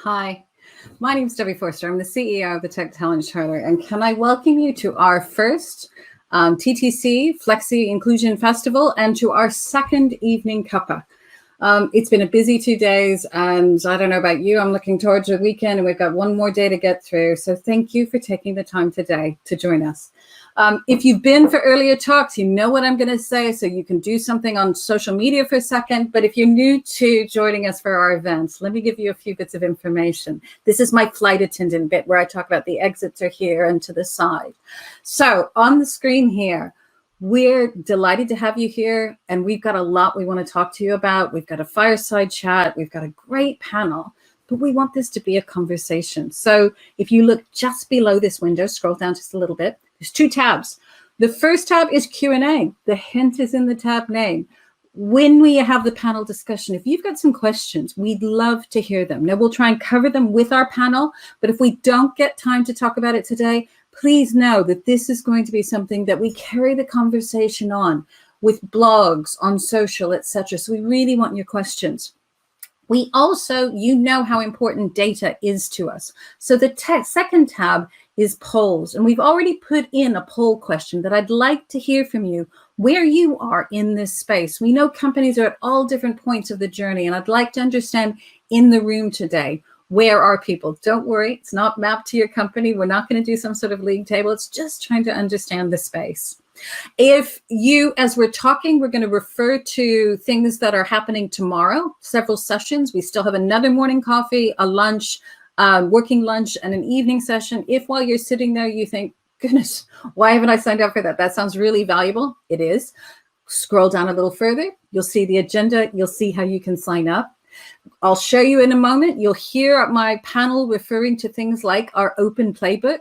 Hi, my name is Debbie Forster. I'm the CEO of the Tech Talent Charter, and can I welcome you to our first TTC Flexi Inclusion Festival and to our second evening cuppa. It's been a busy 2 days, and I don't know about you, I'm looking towards the weekend, and we've got one more day to get through. So thank you for taking the time today to join us. If you've been for earlier talks, you know what I'm going to say, so you can do something on social media for a second. But if you're new to joining us for our events, let me give you a few bits of information. This is my flight attendant bit where I talk about the exits are here and to the side. So on the screen here, we're delighted to have you here, and we've got a lot we want to talk to you about. We've got a fireside chat. We've got a great panel, but we want this to be a conversation. So if you look just below this window, scroll down just a little bit, there's two tabs. The first tab is Q&A. The hint is in the tab name. When we have the panel discussion, if you've got some questions, we'd love to hear them. Now, we'll try and cover them with our panel, but if we don't get time to talk about it today, please know that this is going to be something that we carry the conversation on with blogs, on social, etc. So we really want your questions. We also, you know how important data is to us. So the second tab is polls. And we've already put in a poll question that I'd like to hear from you where you are in this space. We know companies are at all different points of the journey, and I'd like to understand in the room today, where are people? Don't worry, it's not mapped to your company. We're not going to do some sort of league table. It's just trying to understand the space. If you, as we're talking, we're going to refer to things that are happening tomorrow, several sessions. We still have another morning coffee, a lunch, working lunch, and an evening session. If while you're sitting there, you think, goodness, why haven't I signed up for that? That sounds really valuable. It is. Scroll down a little further. You'll see the agenda. You'll see how you can sign up. I'll show you in a moment. You'll hear my panel referring to things like our open playbook.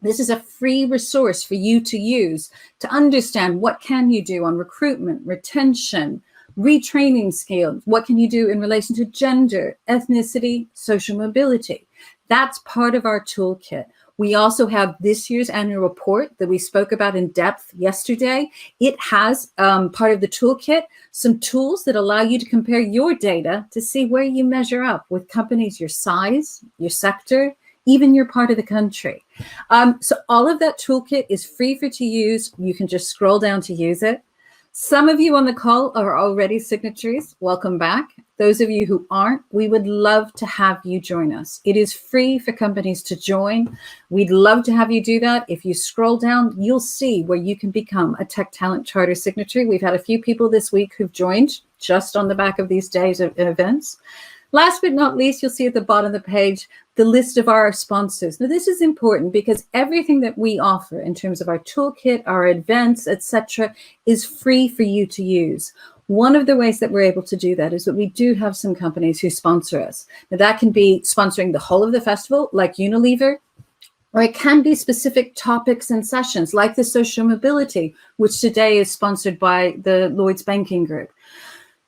This is a free resource for you to use to understand what can you do on recruitment, retention, retraining skills. What can you do in relation to gender, ethnicity, social mobility? That's part of our toolkit. We also have this year's annual report that we spoke about in depth yesterday. It has part of the toolkit, some tools that allow you to compare your data to see where you measure up with companies your size, your sector, even your part of the country. So all of that toolkit is free for you to use. You can just scroll down to use it. Some of you on the call are already signatories. Welcome back. Those of you who aren't, we would love to have you join us. It is free for companies to join. We'd love to have you do that. If you scroll down, you'll see where you can become a Tech Talent Charter signatory. We've had a few people this week who've joined just on the back of these days of events. Last but not least, you'll see at the bottom of the page the list of our sponsors. Now, this is important because everything that we offer in terms of our toolkit, our events, etc., is free for you to use. One of the ways that we're able to do that is that we do have some companies who sponsor us. Now, that can be sponsoring the whole of the festival, like Unilever, or it can be specific topics and sessions, like the social mobility, which today is sponsored by the Lloyds banking group.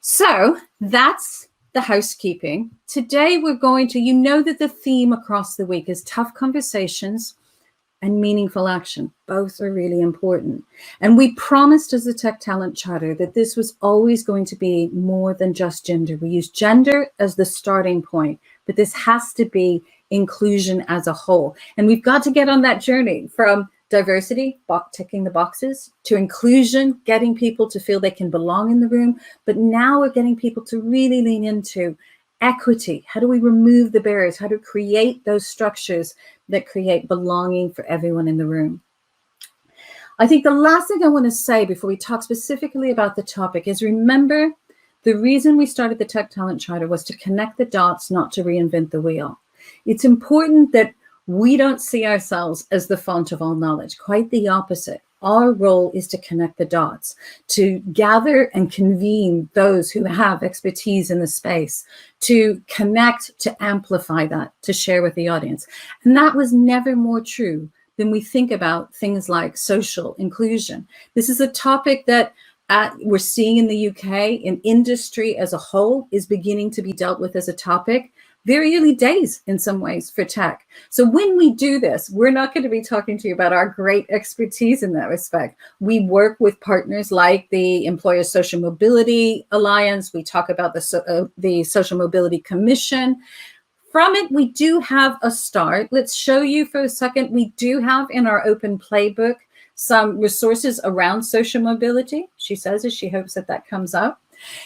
So that's the housekeeping. Today we're going to, you know that the theme across the week is tough conversations and meaningful action. Both are really important. And we promised as the Tech Talent Charter that this was always going to be more than just gender. We use gender as the starting point, but this has to be inclusion as a whole. And we've got to get on that journey from diversity, ticking the boxes, to inclusion, getting people to feel they can belong in the room. But now we're getting people to really lean into equity. How do we remove the barriers? How to create those structures that create belonging for everyone in the room? I think the last thing I want to say before we talk specifically about the topic is, remember, the reason we started the Tech Talent Charter was to connect the dots, not to reinvent the wheel. It's important that we don't see ourselves as the font of all knowledge. Quite the opposite. Our role is to connect the dots, to gather and convene those who have expertise in the space, to connect, to amplify that, to share with the audience. And that was never more true than we think about things like social inclusion. This is a topic that we're seeing in the UK, in industry as a whole, is beginning to be dealt with as a topic. Very early days in some ways for tech. So when we do this, we're not going to be talking to you about our great expertise in that respect. We work with partners like the Employer Social Mobility Alliance. We talk about the Social Mobility Commission. From it, we do have a start. Let's show you for a second. We do have in our open playbook some resources around social mobility. She says as she hopes that that comes up.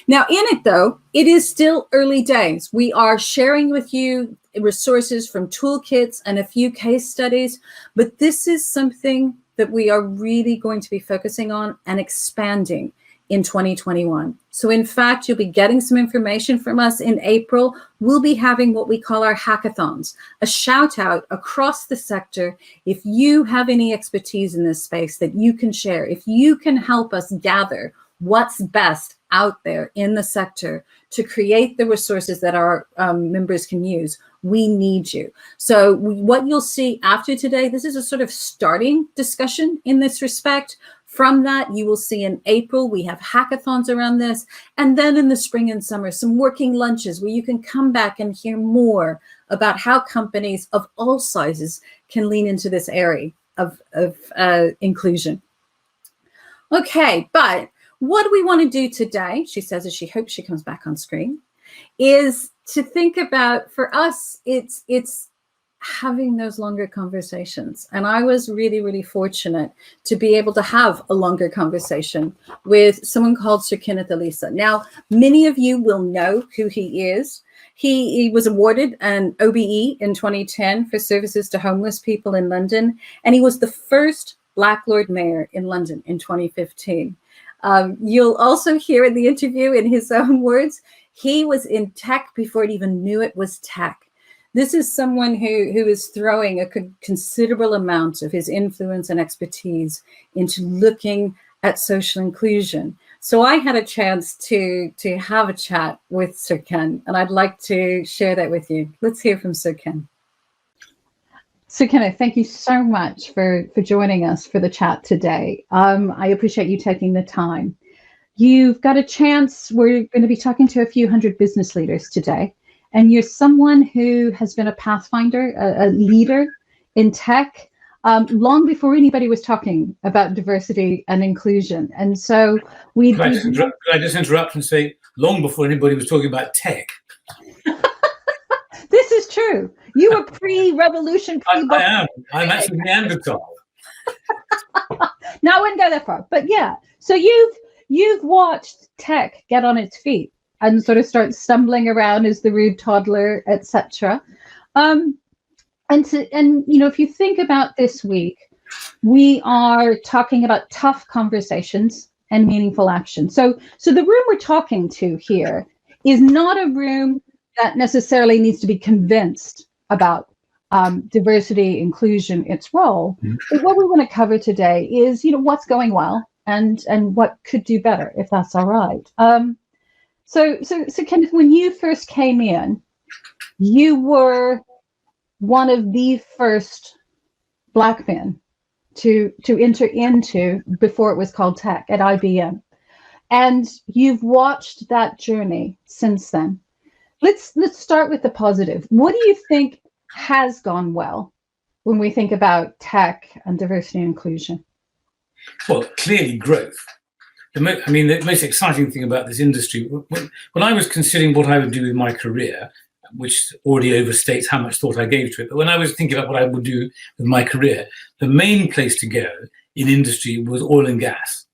Now, in it, though, it is still early days. We are sharing with you resources from toolkits and a few case studies, but this is something that we are really going to be focusing on and expanding in 2021. So in fact, you'll be getting some information from us in April. We'll be having what we call our hackathons, a shout out across the sector. If you have any expertise in this space that you can share, if you can help us gather what's best out there in the sector to create the resources that our members can use, we need you. So what you'll see after today, this is a sort of starting discussion in this respect. From that, you will see in April, we have hackathons around this. And then in the spring and summer, some working lunches where you can come back and hear more about how companies of all sizes can lean into this area of inclusion. Okay, but what do we want to do today, she says as she hopes she comes back on screen, is to think about, for us, it's having those longer conversations. And I was really, really fortunate to be able to have a longer conversation with someone called Sir Kenneth Olisa. Now, many of you will know who he is. He was awarded an OBE in 2010 for services to homeless people in London. And he was the first Black Lord Mayor in London in 2015. You'll also hear in the interview, in his own words, he was in tech before it even knew it was tech. This is someone who is throwing a considerable amount of his influence and expertise into looking at social inclusion. So I had a chance to have a chat with Sir Ken, and I'd like to share that with you. Let's hear from Sir Ken. Sir Kenneth, thank you so much for joining us for the chat today. I appreciate you taking the time. You've got a chance. We're going to be talking to a few hundred business leaders today. And you're someone who has been a pathfinder, a leader in tech, long before anybody was talking about diversity and inclusion. And so could I just interrupt and say, long before anybody was talking about tech? This is true. You were pre-revolution. I am. I'm actually Neanderthal. No, I wouldn't go that far. But yeah, so you've watched tech get on its feet and sort of start stumbling around as the rude toddler, etc. And you know, if you think about this week, we are talking about tough conversations and meaningful action. So the room we're talking to here is not a room that necessarily needs to be convinced about diversity, inclusion, its role. But what we want to cover today is, you know, what's going well and what could do better, if that's all right. So Kenneth, when you first came in, you were one of the first Black men to enter into, before it was called tech, at IBM. And you've watched that journey since then. Let's start with the positive. What do you think has gone well when we think about tech and diversity and inclusion? Well, clearly growth. The most exciting thing about this industry, when I was considering what I would do with my career, which already overstates how much thought I gave to it, but when I was thinking about what I would do with my career, the main place to go in industry was oil and gas,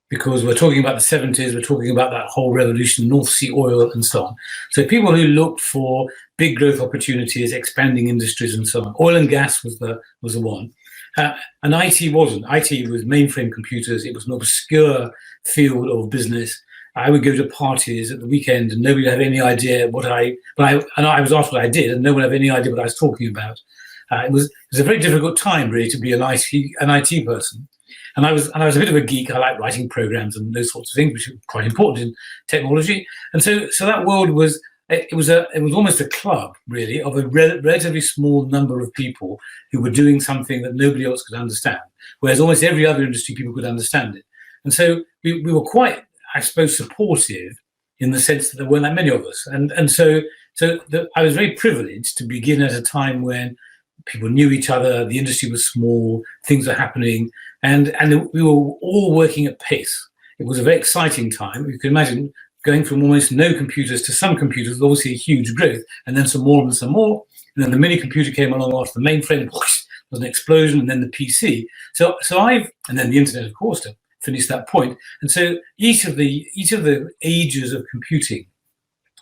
because we're talking about the 70s, we're talking about that whole revolution, North Sea oil and so on. So people who looked for big growth opportunities, expanding industries and so on, oil and gas was the one. And IT wasn't. IT was mainframe computers. It was an obscure field of business. I would go to parties at the weekend and nobody would have any idea I was asked what I did and no one had any idea what I was talking about. It was a very difficult time really to be an IT person. And I was a bit of a geek. I like writing programs and those sorts of things, which are quite important in technology. And so that world was, it was almost a club really of a relatively small number of people who were doing something that nobody else could understand, whereas almost every other industry people could understand it. And so we were quite, I suppose, supportive in the sense that there weren't that many of us. And so I was very privileged to begin at a time when people knew each other, the industry was small, things were happening, and we were all working at pace. It was a very exciting time. You can imagine going from almost no computers to some computers, obviously a huge growth, and then some more and some more. And then the mini computer came along after the mainframe, whoosh, was an explosion, and then the PC. And then the internet, of course, to finish that point. And so each of the ages of computing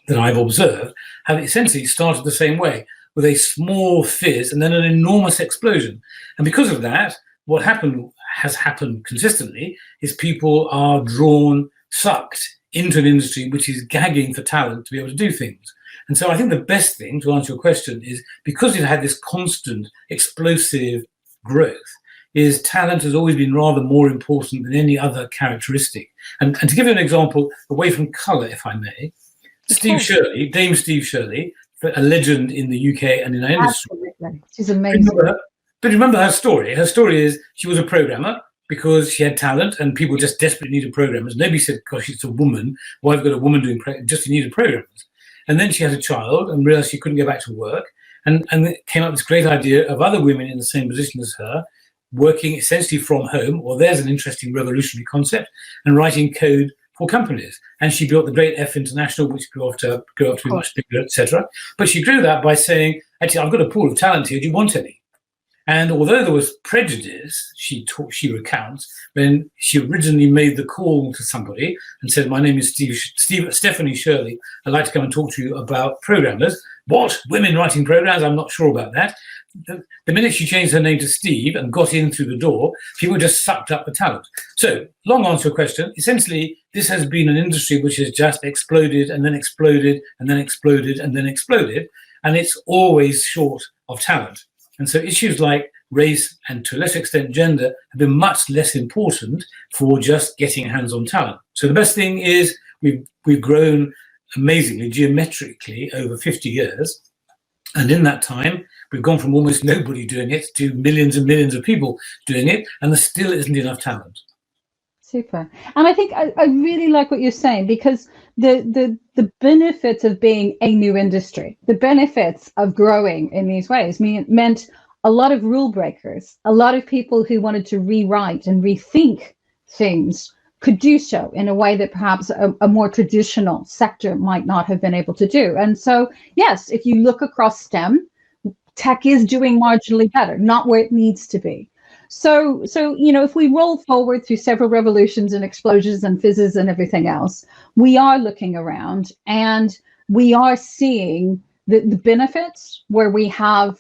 that I've observed have essentially started the same way, with a small fizz and then an enormous explosion. And because of that, what has happened consistently is people are sucked into an industry which is gagging for talent to be able to do things. And so I think the best thing, to answer your question, is because you've had this constant explosive growth, is talent has always been rather more important than any other characteristic. And to give you an example, away from colour, if I may, Dame Steve Shirley, a legend in the UK and in our industry. Absolutely. She's amazing. But remember her story. Her story is she was a programmer because she had talent and people just desperately needed programmers. Nobody said, gosh, it's a woman. Why have you got a woman doing just needed programmers? And then she had a child and realized she couldn't go back to work. And it came up with this great idea of other women in the same position as her, working essentially from home. Well, there's an interesting revolutionary concept, and writing code for companies. And she built the great F International, which grew up to be much bigger, etc. But she grew that by saying, actually, I've got a pool of talent here. Do you want any? And although there was prejudice, she recounts, when she originally made the call to somebody and said, my name is Stephanie Shirley. I'd like to come and talk to you about programmers. What? Women writing programs? I'm not sure about that. The minute she changed her name to Steve and got in through the door, people just sucked up the talent. So, long answer to your question, essentially, this has been an industry which has just exploded and then exploded and then exploded and then exploded, and it's always short of talent. And so issues like race and, to a lesser extent, gender have been much less important for just getting hands-on talent. So the best thing is we've grown amazingly, geometrically, over 50 years. And in that time, we've gone from almost nobody doing it to millions and millions of people doing it, and there still isn't enough talent. Super. And I think I really like what you're saying, because the benefits of being a new industry, the benefits of growing in these ways meant a lot of rule breakers, a lot of people who wanted to rewrite and rethink things could do so in a way that perhaps a more traditional sector might not have been able to do. And so, yes, if you look across STEM, tech is doing marginally better, not where it needs to be. So if we roll forward through several revolutions and explosions and fizzes and everything else, we are looking around and we are seeing the benefits where we have,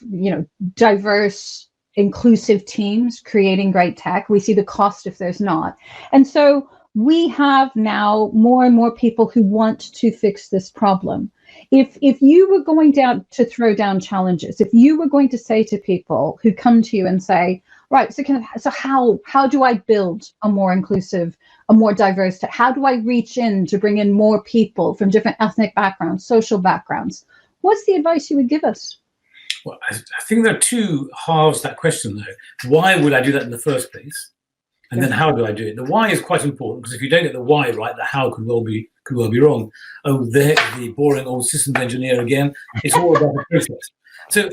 diverse, inclusive teams creating great tech. We see the cost if there's not. And so we have now more and more people who want to fix this problem. If you were going down to throw down challenges, if you were going to say to people who come to you and say, right, so how do I build a more inclusive, a more diverse tech? How do I reach in to bring in more people from different ethnic backgrounds, social backgrounds? What's the advice you would give us? Well, I think there are two halves to that question, though. Why would I do that in the first place? And then how do I do it? The why is quite important, because if you don't get the why right, the how could well be wrong. Oh, there's the boring old systems engineer again. It's all about the process. So,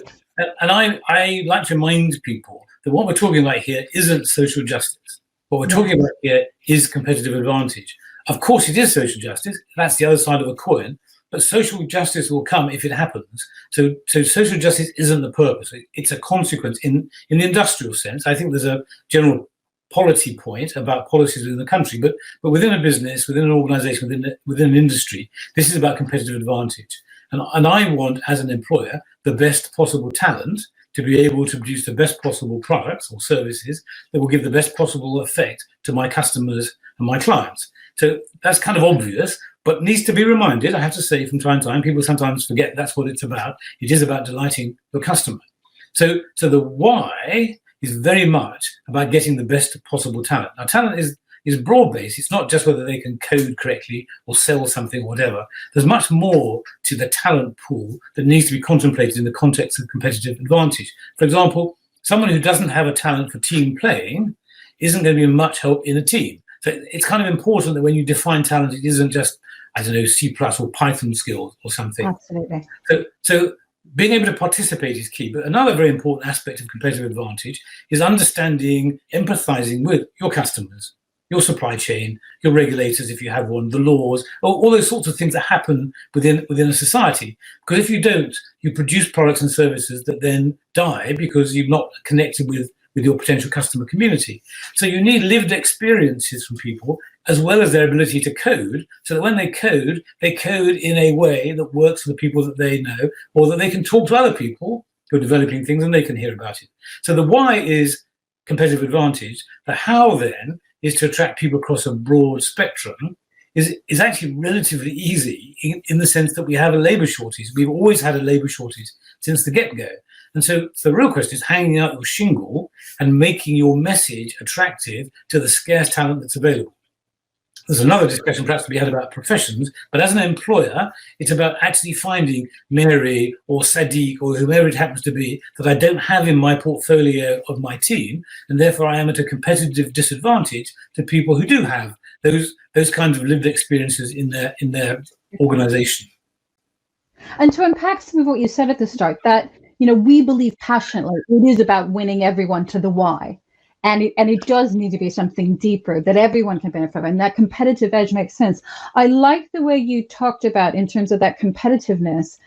and I like to remind people that what we're talking about here isn't social justice. What we're talking about here is competitive advantage. Of course, it is social justice. That's the other side of a coin. But social justice will come if it happens. So social justice isn't the purpose. It's a consequence in the industrial sense. I think there's a general policy point about policies within the country, but within a business, within an organization, within an industry, this is about competitive advantage. And I want, as an employer, the best possible talent to be able to produce the best possible products or services that will give the best possible effect to my customers and my clients. So that's kind of obvious, but needs to be reminded. I have to say, from time to time, people sometimes forget that's what it's about. It is about delighting the customer. So the why is very much about getting the best possible talent. Now, talent is broad-based. It's not just whether they can code correctly or sell something or whatever. There's much more to the talent pool that needs to be contemplated in the context of competitive advantage. For example, someone who doesn't have a talent for team playing isn't going to be much help in a team. So it's kind of important that when you define talent, it isn't just, I don't know, C+ or Python skills or something. Absolutely. So being able to participate is key. But another very important aspect of competitive advantage is understanding, empathizing with your customers. your supply chain, your regulators, if you have one, the laws, all those sorts of things that happen within a society. Because if you don't, you produce products and services that then die because you've not connected with your potential customer community. So you need lived experiences from people, as well as their ability to code, so that when they code in a way that works for the people that they know, or that they can talk to other people who are developing things and they can hear about it. So the why is competitive advantage. The how then is to attract people across a broad spectrum, is actually relatively easy in the sense that we have a labour shortage. We've always had a labour shortage since the get-go. And so the real question is hanging out your shingle and making your message attractive to the scarce talent that's available. There's another discussion perhaps to be had about professions, but as an employer, it's about actually finding Mary or Sadiq or whoever it happens to be that I don't have in my portfolio of my team, and therefore I am at a competitive disadvantage to people who do have those kinds of lived experiences in their organisation. And to unpack some of what you said at the start, that we believe passionately it is about winning everyone to the why. And it does need to be something deeper that everyone can benefit from, and that competitive edge makes sense. I like the way you talked about in terms of that competitiveness.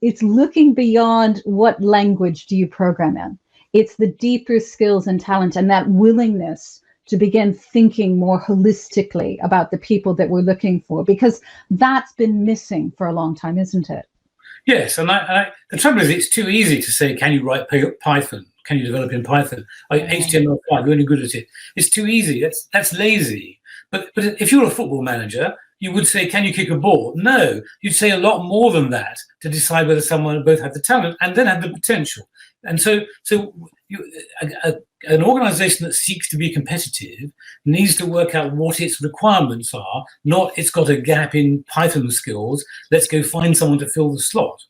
It's looking beyond what language do you program in. It's the deeper skills and talent and that willingness to begin thinking more holistically about the people that we're looking for, because that's been missing for a long time, isn't it? Yes, and the trouble is it's too easy to say, can you write Python? Can you develop in Python? HTML5, you're only good at it. It's too easy. That's lazy. But if you're a football manager, you would say, can you kick a ball? No, you'd say a lot more than that to decide whether someone both had the talent and then had the potential. And so an organisation that seeks to be competitive needs to work out what its requirements are, not it's got a gap in Python skills, let's go find someone to fill the slot.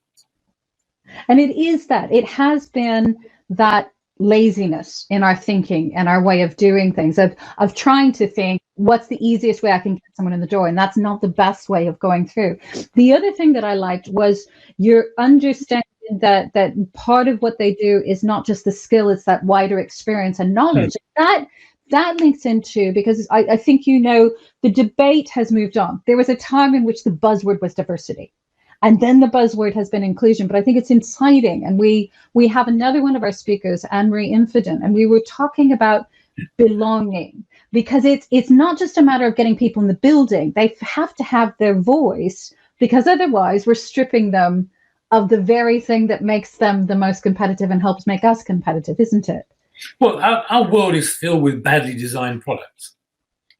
And it is that. It has been that laziness in our thinking and our way of doing things, of trying to think, what's the easiest way I can get someone in the door? And that's not the best way of going through. The other thing that I liked was your understanding that part of what they do is not just the skill, it's that wider experience and knowledge. That links into, because I think the debate has moved on. There was a time in which the buzzword was diversity. And then the buzzword has been inclusion, but I think it's inciting. And we have another one of our speakers, Anne-Marie Infidin, and we were talking about belonging, because it's not just a matter of getting people in the building. They have to have their voice, because otherwise we're stripping them of the very thing that makes them the most competitive and helps make us competitive, isn't it? Well, our world is filled with badly designed products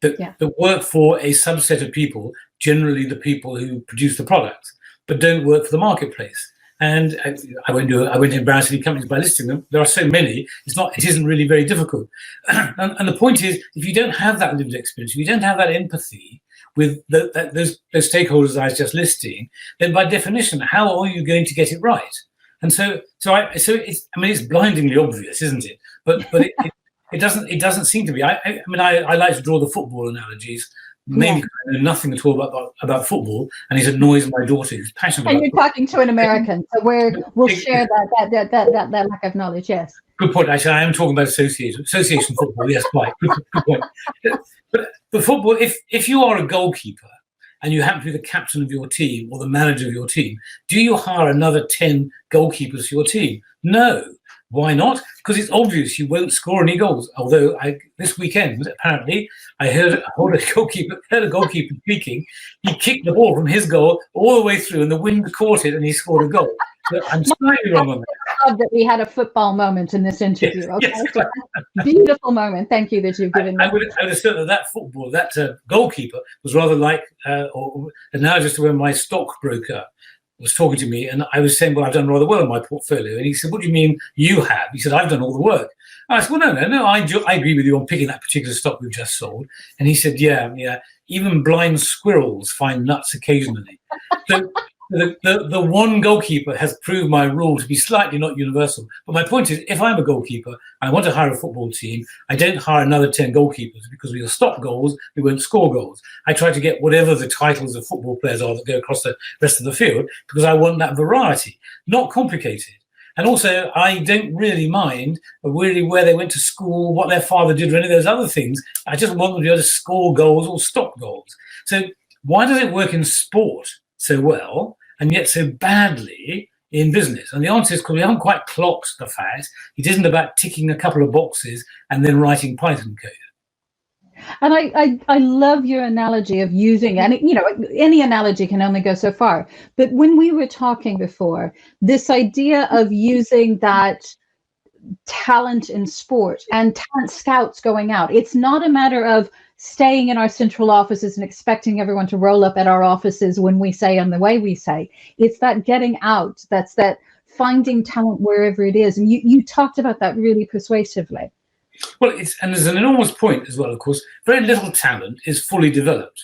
that work for a subset of people, generally the people who produce the product, but don't work for the marketplace. And I won't embarrass any companies by listing them. There are so many. It isn't really very difficult. And the point is, if you don't have that lived experience, if you don't have that empathy with those stakeholders I was just listing, then by definition, how are you going to get it right? And so it's blindingly obvious, isn't it? But it doesn't seem to be. I like to draw the football analogies. Mainly because I know nothing at all about football, and it annoys my daughter who's passionate. And you're talking to an American, so we'll share that lack of knowledge. Yes. Good point. Actually, I am talking about association football. Yes, quite. Good point. But the football, if you are a goalkeeper and you happen to be the captain of your team or the manager of your team, do you hire another 10 goalkeepers for your team? No. Why not? Because it's obvious you won't score any goals. Although this weekend, apparently, I heard a goalkeeper speaking. He kicked the ball from his goal all the way through, and the wind caught it, and he scored a goal. So I'm slightly wrong on that. I love that we had a football moment in this interview. Yes, okay, yes. so beautiful moment. Thank you that you've given me. I would assert that goalkeeper was rather like or analogous to when my stockbroker was talking to me, and I was saying, well, I've done rather well in my portfolio. And he said, what do you mean you have? He said, I've done all the work. I said, well, no, I agree with you on picking that particular stock we've just sold. And he said, yeah, even blind squirrels find nuts occasionally. So the one goalkeeper has proved my rule to be slightly not universal. But my point is, if I'm a goalkeeper and I want to hire a football team, I don't hire another 10 goalkeepers, because we'll stop goals, we won't score goals. I try to get whatever the titles of football players are that go across the rest of the field, because I want that variety. Not complicated. And also, I don't really mind really where they went to school, what their father did, or any of those other things. I just want them to be able to score goals or stop goals. So why does it work in sport so well and yet so badly in business? And the answer is because we haven't quite clocked the fact it isn't about ticking a couple of boxes and then writing Python code. And I love your analogy of using, and you know, any analogy can only go so far. But when we were talking before, this idea of using that talent in sport and talent scouts going out, it's not a matter of staying in our central offices and expecting everyone to roll up at our offices when we say and the way we say. It's that getting out, that's that finding talent wherever it is. And you talked about that really persuasively. Well, and there's an enormous point as well, of course. Very little talent is fully developed.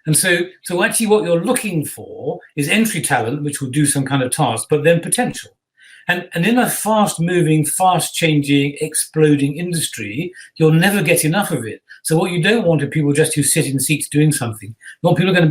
And so actually what you're looking for is entry talent, which will do some kind of task, but then potential. And in a fast-moving, fast-changing, exploding industry, you'll never get enough of it. So what you don't want are people just who sit in seats doing something. You want people who are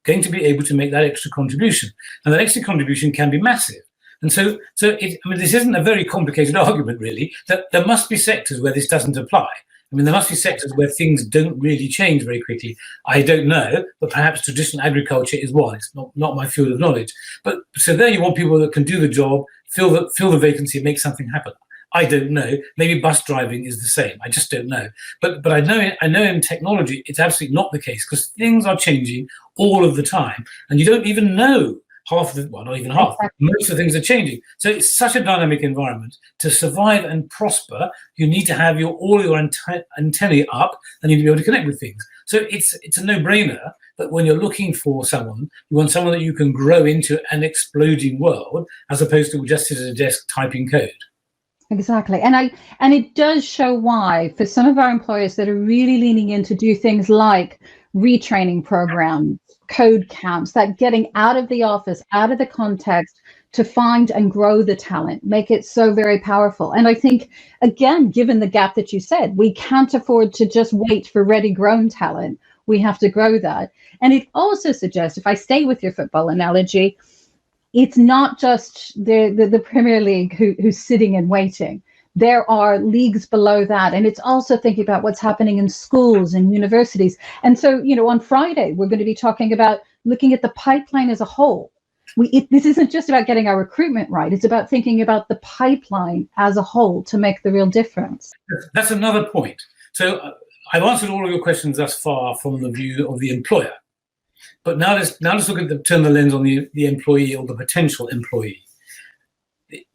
going to be able to make that extra contribution. And that extra contribution can be massive. And so this isn't a very complicated argument, really, that there must be sectors where this doesn't apply. I mean, there must be sectors where things don't really change very quickly. I don't know, but perhaps traditional agriculture is one. It's not my field of knowledge. But so there you want people that can do the job, fill the vacancy, and make something happen. I don't know. Maybe bus driving is the same. I just don't know. But I know in technology it's absolutely not the case, because things are changing all of the time, and you don't even know not even half. Exactly. Most of the things are changing. So it's such a dynamic environment. To survive and prosper, you need to have all your antennae up, and you need to be able to connect with things. So it's a no-brainer that when you're looking for someone, you want someone that you can grow into an exploding world, as opposed to just sit at a desk typing code. Exactly. And it does show why, for some of our employers that are really leaning in to do things like retraining programs, code camps, that getting out of the office, out of the context to find and grow the talent, make it so very powerful. And I think, again, given the gap that you said, we can't afford to just wait for ready grown talent. We have to grow that. And it also suggests, if I stay with your football analogy, it's not just the Premier League who's sitting and waiting. There are leagues below that. And it's also thinking about what's happening in schools and universities. And so, you know, on Friday, we're going to be talking about looking at the pipeline as a whole. This isn't just about getting our recruitment right. It's about thinking about the pipeline as a whole to make the real difference. That's another point. So I've answered all of your questions thus far from the view of the employer. But now let's look at turn the lens on the employee or the potential employee.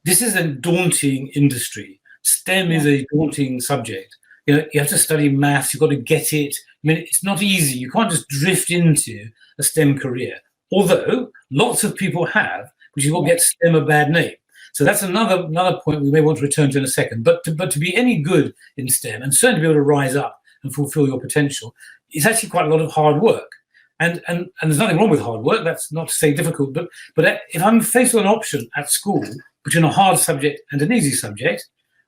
This is a daunting industry. STEM is a daunting subject. You know, you have to study maths. You've got to get it. I mean, it's not easy. You can't just drift into a STEM career. Although lots of people have, which is what gets STEM a bad name. So that's another point we may want to return to in a second. But to be any good in STEM, and certainly to be able to rise up and fulfill your potential, it's actually quite a lot of hard work. And there's nothing wrong with hard work. That's not to say difficult. But if I'm faced with an option at school between a hard subject and an easy subject,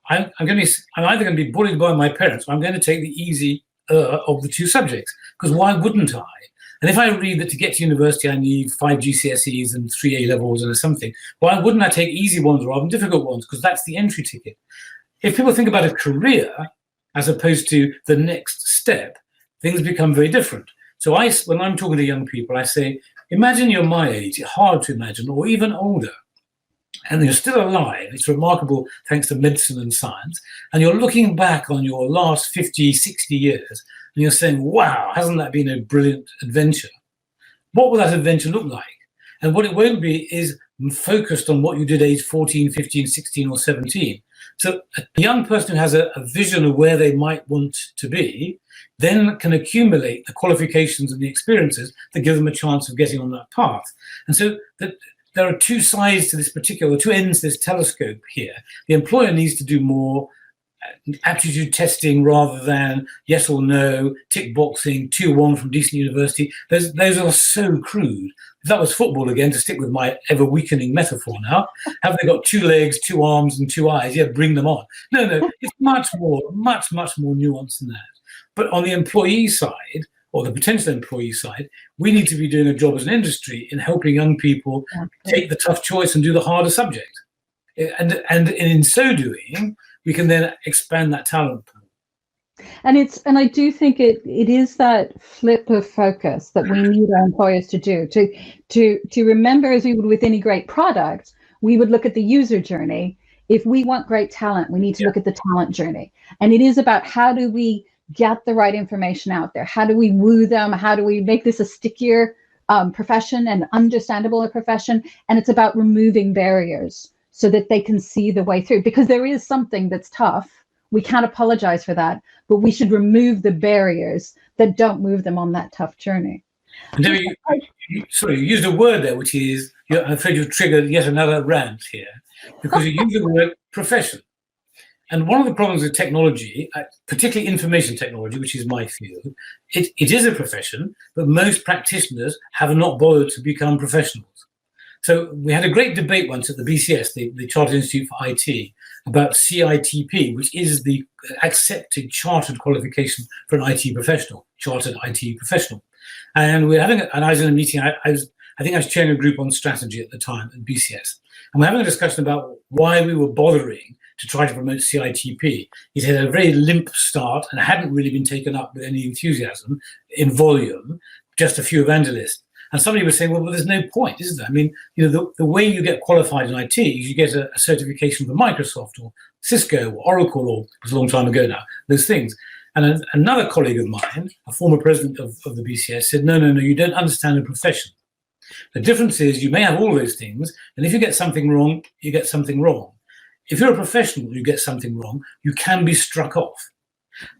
I'm either going to be bullied by my parents, or I'm going to take the easy of the two subjects. Because why wouldn't I? And if I read that to get to university I need 5 GCSEs and 3 A-levels and something, why wouldn't I take easy ones rather than difficult ones? Because that's the entry ticket. If people think about a career as opposed to the next step, things become very different. So when I'm talking to young people, I say, imagine you're my age, it's hard to imagine, or even older, and you're still alive. It's remarkable thanks to medicine and science. And you're looking back on your last 50, 60 years, and you're saying, wow, hasn't that been a brilliant adventure? What will that adventure look like? And what it won't be is focused on what you did age 14, 15, 16, or 17. So a young person who has a vision of where they might want to be then can accumulate the qualifications and the experiences that give them a chance of getting on that path. And so there are two sides to this particular, two ends to this telescope here. The employer needs to do more aptitude testing rather than yes or no, tick boxing, 2-1 from decent university. Those are so crude. If that was football again, to stick with my ever-weakening metaphor now, have they got 2 legs, 2 arms, and 2 eyes? Yeah, bring them on. No, it's much more nuanced than that. But on the employee side, or the potential employee side, we need to be doing a job as an industry in helping young people take the tough choice and do the harder subject. And in so doing, we can then expand that talent pool. And I do think it is that flip of focus that we need our employers to do, to remember, as we would with any great product, we would look at the user journey. If we want great talent, we need to look at the talent journey. And it is about, how do we get the right information out there? How do we woo them? How do we make this a stickier profession and understandable profession? And it's about removing barriers so that they can see the way through, because there is something that's tough. We can't apologize for that, but we should remove the barriers that don't move them on that tough journey. And Debbie, you used a word there, which is, I'm afraid you've triggered yet another rant here, because you use the word profession. And one of the problems with technology, particularly information technology, which is my field, it is a profession, but most practitioners have not bothered to become professionals. So we had a great debate once at the BCS, the Chartered Institute for IT, about CITP, which is the accepted chartered qualification for an IT professional, chartered IT professional. And I was in a meeting. I think I was chairing a group on strategy at the time at BCS, and we're having a discussion about why we were bothering to try to promote CITP. It had a very limp start and hadn't really been taken up with any enthusiasm in volume, just a few evangelists. And somebody was saying, well, there's no point, is there? I mean, the way you get qualified in IT is you get a certification from Microsoft or Cisco or Oracle, or it was a long time ago now, those things. And another colleague of mine, a former president of the BCS, said, no, you don't understand the profession. The difference is you may have all those things, and if you get something wrong, you get something wrong. If you're a professional, you get something wrong, you can be struck off.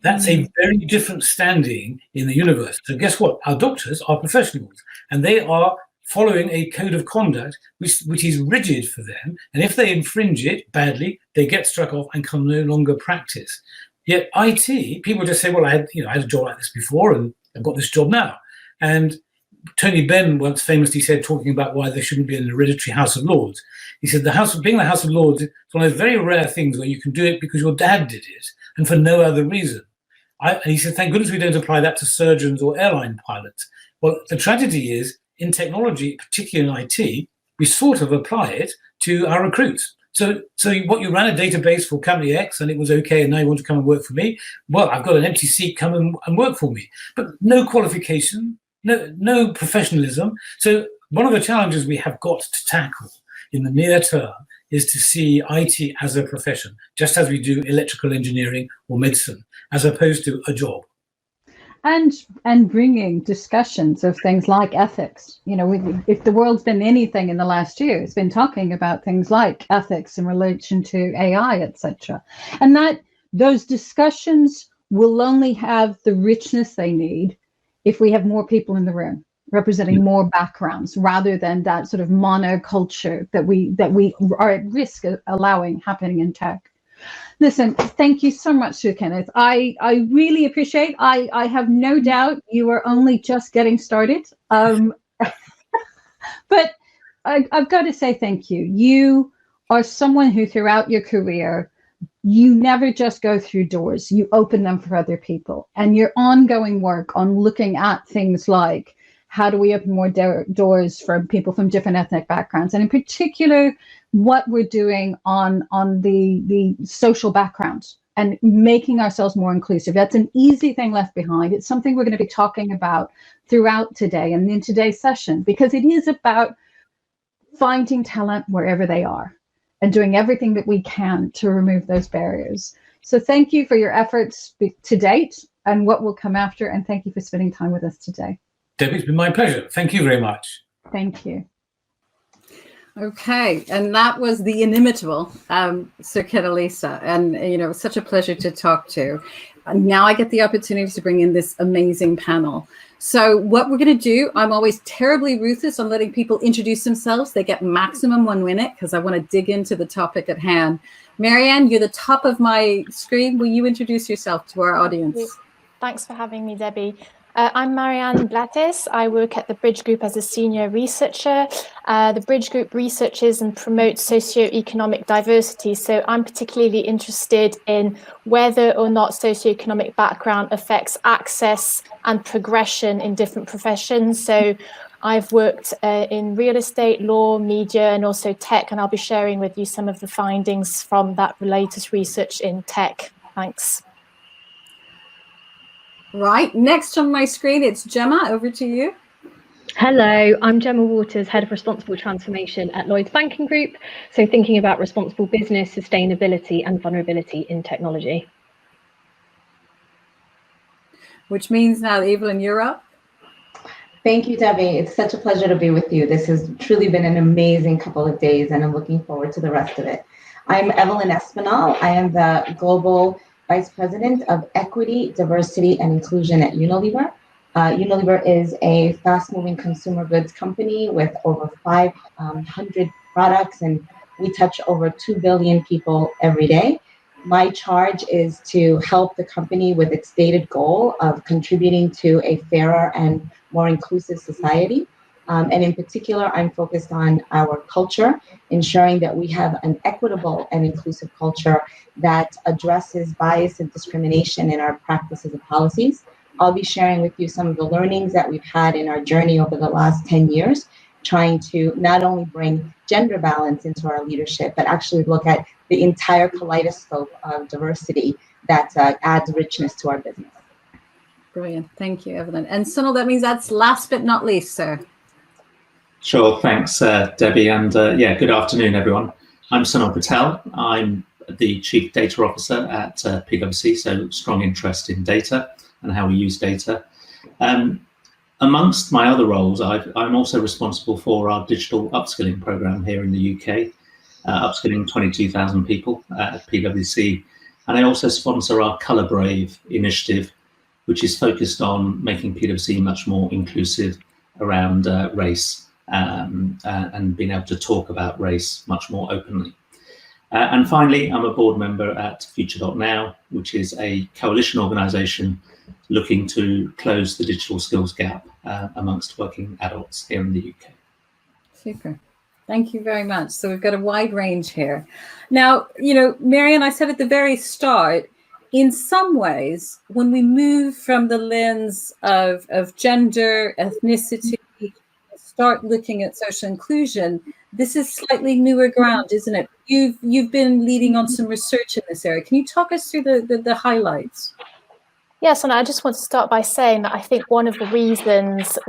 That's a very different standing in the universe. So guess what? Our doctors are professionals, and they are following a code of conduct which is rigid for them. And if they infringe it badly, they get struck off and can no longer practice. Yet IT, people just say, well, I had a job like this before, and I've got this job now. And Tony Benn once famously said, talking about why there shouldn't be an hereditary House of Lords, he said being the House of Lords is one of those very rare things where you can do it because your dad did it and for no other reason. And he said, thank goodness we don't apply that to surgeons or airline pilots. Well, the tragedy is, in technology, particularly in IT, we sort of apply it to our recruits. So what, you ran a database for company X and it was okay, and now you want to come and work for me? Well, I've got an empty seat, come and work for me. But no qualification, no professionalism. So one of the challenges we have got to tackle in the near term is to see IT as a profession, just as we do electrical engineering or medicine, as opposed to a job. And bringing discussions of things like ethics. If the world's been anything in the last year, it's been talking about things like ethics in relation to AI, etc. And that those discussions will only have the richness they need if we have more people in the room representing more backgrounds, rather than that sort of monoculture that we are at risk of allowing happening in tech. Listen, thank you so much, Sir Kenneth. I really appreciate. I have no doubt you are only just getting started. But I've got to say thank you. You are someone who, throughout your career, you never just go through doors. You open them for other people. And your ongoing work on looking at things like, how do we open more doors for people from different ethnic backgrounds? And in particular, what we're doing on the social backgrounds and making ourselves more inclusive. That's an easy thing left behind. It's something we're going to be talking about throughout today and in today's session, because it is about finding talent wherever they are and doing everything that we can to remove those barriers. So thank you for your efforts to date and what will come after. And thank you for spending time with us today. Debbie, it's been my pleasure. Thank you very much. Thank you. Okay, and that was the inimitable Sir Kenneth Olisa, and such a pleasure to talk to. Now I get the opportunity to bring in this amazing panel. So what we're going to do, I'm always terribly ruthless on letting people introduce themselves. They get maximum 1 minute because I want to dig into the topic at hand. Marianne, you're the top of my screen. Will you introduce yourself to our audience? Thanks for having me, Debbie. I'm Marianne Blattes. I work at the Bridge Group as a senior researcher. The Bridge Group researches and promotes socioeconomic diversity. So I'm particularly interested in whether or not socioeconomic background affects access and progression in different professions. So I've worked in real estate, law, media, and also tech, and I'll be sharing with you some of the findings from that latest research in tech. Thanks. Right, next on my screen, it's Jemma, over to you. Hello, I'm Jemma Waters, Head of Responsible Transformation at Lloyds Banking Group. So thinking about responsible business, sustainability and vulnerability in technology. Which means now, Evelyn, you're up. Thank you, Debbie. It's such a pleasure to be with you. This has truly been an amazing couple of days, and I'm looking forward to the rest of it. I'm Evelyn Espinal. I am the Global Vice President of Equity, Diversity, and Inclusion at Unilever. Unilever is a fast-moving consumer goods company with over 500 products, and we touch over 2 billion people every day. My charge is to help the company with its stated goal of contributing to a fairer and more inclusive society. And in particular, I'm focused on our culture, ensuring that we have an equitable and inclusive culture that addresses bias and discrimination in our practices and policies. I'll be sharing with you some of the learnings that we've had in our journey over the last 10 years, trying to not only bring gender balance into our leadership, but actually look at the entire kaleidoscope of diversity that adds richness to our business. Brilliant. Thank you, Evelyn. And Sunil, that means that's last but not least, sir. Sure. Thanks, Debbie. And yeah, good afternoon, everyone. I'm Sunil Patel. I'm the Chief Data Officer at PWC, so strong interest in data and how we use data. Amongst my other roles, I'm also responsible for our digital upskilling program here in the UK, upskilling 22,000 people at PwC. And I also sponsor our Colour Brave initiative, which is focused on making PwC much more inclusive around race and being able to talk about race much more openly. And finally, I'm a board member at Future.now, which is a coalition organisation looking to close the digital skills gap amongst working adults here in the UK. Super. Thank you very much. So we've got a wide range here. Now, you know, Marianne, I said at the very start, in some ways, when we move from the lens of gender, ethnicity, start looking at social inclusion, this is slightly newer ground, isn't it? You've been leading on some research in this area. Can you talk us through the highlights? Yes, and I just want to start by saying that I think one of the reasons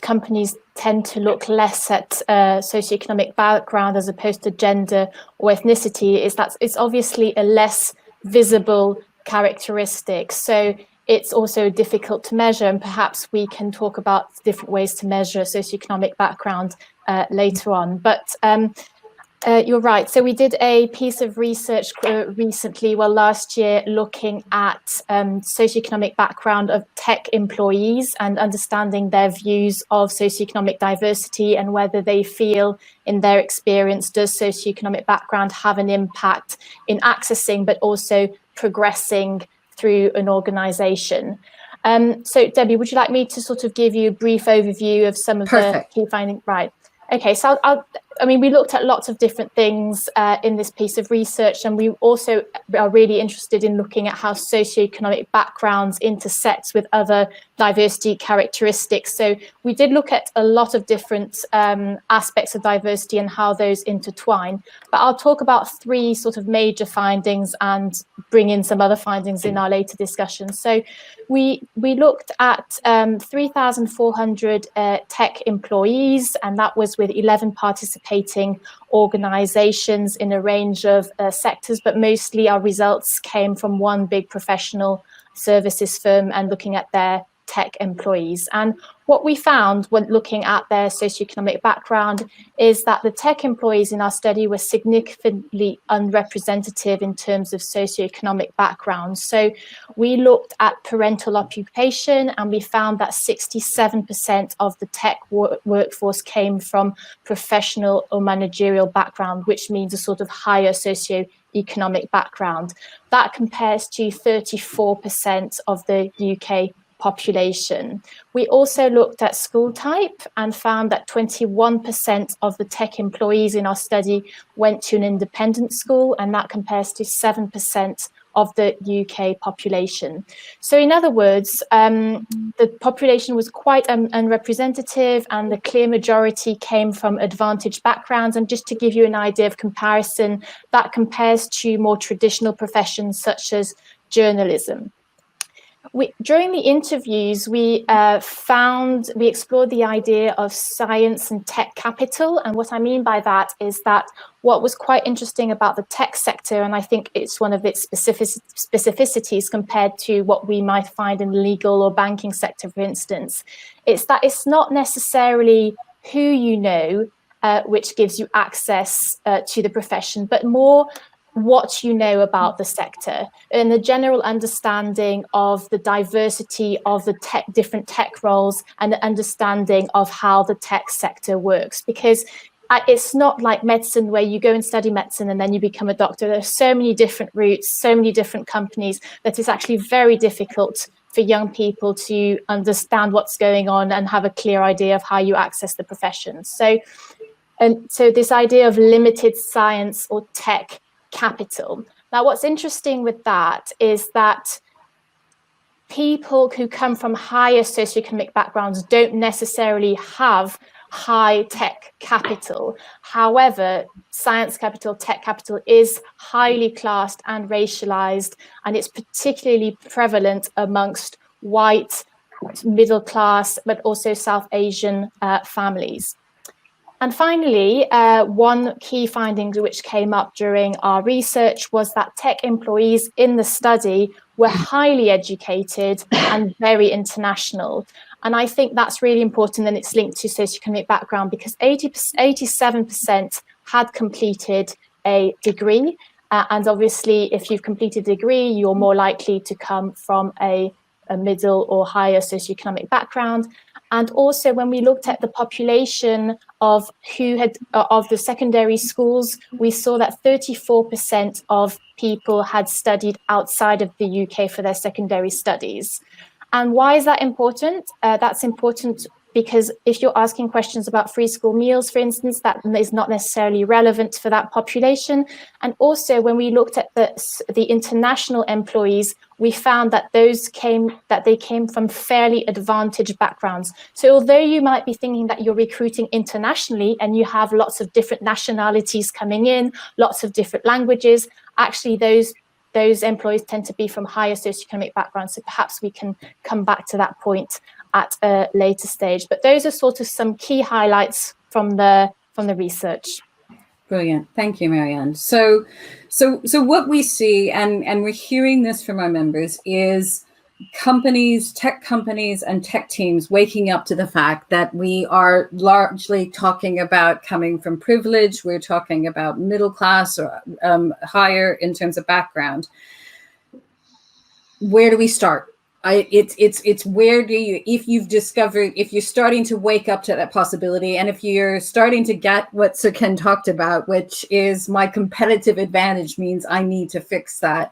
companies tend to look less at socioeconomic background as opposed to gender or ethnicity is that it's obviously a less visible characteristic. So it's also difficult to measure, and perhaps we can talk about different ways to measure socioeconomic background later on. But you're right. So we did a piece of research recently, last year, looking at socioeconomic background of tech employees and understanding their views of socioeconomic diversity and whether they feel, in their experience, does socioeconomic background have an impact in accessing but also progressing through an organisation. So Debbie, would you like me to sort of give you a brief overview of some of the key findings? Right. Okay, so we looked at lots of different things in this piece of research, and we also are really interested in looking at how socioeconomic backgrounds intersect with other diversity characteristics. So we did look at a lot of different aspects of diversity and how those intertwine. But I'll talk about three sort of major findings and bring in some other findings in our later discussion. So we looked at 3,400 tech employees, and that was with 11 participating organizations in a range of sectors, but mostly our results came from one big professional services firm and looking at their tech employees. And what we found when looking at their socioeconomic background is that the tech employees in our study were significantly unrepresentative in terms of socioeconomic background. So we looked at parental occupation, and we found that 67% of the tech workforce came from professional or managerial background, which means a sort of higher socioeconomic background. That compares to 34% of the UK population. We also looked at school type and found that 21% of the tech employees in our study went to an independent school, and that compares to 7% of the UK population. So in other words, the population was quite unrepresentative, and the clear majority came from advantaged backgrounds. And just to give you an idea of comparison, that compares to more traditional professions such as journalism. During the interviews, we explored the idea of science and tech capital. And what I mean by that is that what was quite interesting about the tech sector, and I think it's one of its specificities compared to what we might find in the legal or banking sector, for instance, it's that it's not necessarily who you know, which gives you access to the profession, but more what you know about the sector and the general understanding of the diversity of the different tech roles and the understanding of how the tech sector works. Because it's not like medicine where you go and study medicine and then you become a doctor. There are so many different routes, so many different companies, that it's actually very difficult for young people to understand what's going on and have a clear idea of how you access the profession. So this idea of limited science or tech capital. Now, what's interesting with that is that people who come from higher socioeconomic backgrounds don't necessarily have high tech capital. However, science capital, tech capital is highly classed and racialized, and it's particularly prevalent amongst white, middle class, but also South Asian families. And finally, one key finding which came up during our research was that tech employees in the study were highly educated and very international. And I think that's really important, and it's linked to socioeconomic background, because 87% had completed a degree. And obviously, if you've completed a degree, you're more likely to come from a middle or higher socioeconomic background. And also, when we looked at the population of the secondary schools, we saw that 34% of people had studied outside of the UK for their secondary studies. And why is that important? That's important because if you're asking questions about free school meals, for instance, that is not necessarily relevant for that population. And also, when we looked at the international employees, we found that they came from fairly advantaged backgrounds. So although you might be thinking that you're recruiting internationally and you have lots of different nationalities coming in, lots of different languages, actually those employees tend to be from higher socioeconomic backgrounds. So perhaps we can come back to that point at a later stage. But those are sort of some key highlights from the research. Brilliant. Thank you, Marianne. So what we see, and we're hearing this from our members, is tech companies and tech teams waking up to the fact that we are largely talking about coming from privilege. We're talking about middle class or higher in terms of background. Where do we start? It's where do you, if you're starting to wake up to that possibility, and if you're starting to get what Sir Ken talked about, which is my competitive advantage means I need to fix that.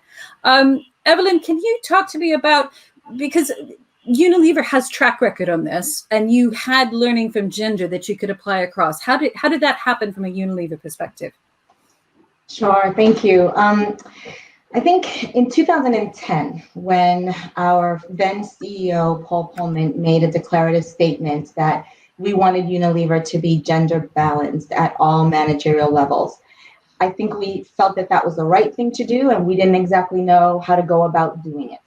Evelyn, can you talk to me about, because Unilever has track record on this, and you had learning from gender that you could apply across. How did that happen from a Unilever perspective? Sure, thank you. I think in 2010, when our then CEO, Paul Pullman, made a declarative statement that we wanted Unilever to be gender balanced at all managerial levels, I think we felt that that was the right thing to do, and we didn't exactly know how to go about doing it.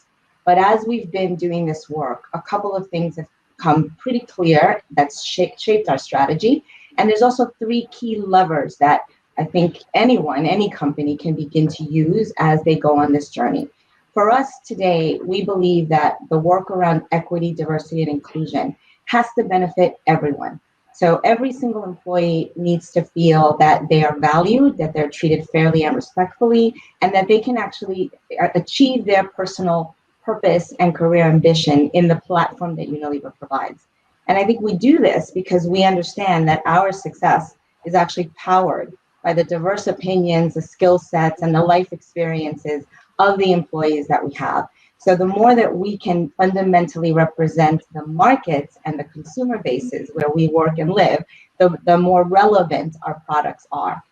But as we've been doing this work, a couple of things have come pretty clear that's shaped our strategy. And there's also three key levers that I think any company can begin to use as they go on this journey. For us today, we believe that the work around equity, diversity, and inclusion has to benefit everyone. So every single employee needs to feel that they are valued, that they're treated fairly and respectfully, and that they can actually achieve their personal purpose and career ambition in the platform that Unilever provides. And I think we do this because we understand that our success is actually powered by the diverse opinions, the skill sets, and the life experiences of the employees that we have. So the more that we can fundamentally represent the markets and the consumer bases where we work and live, the more relevant our products are.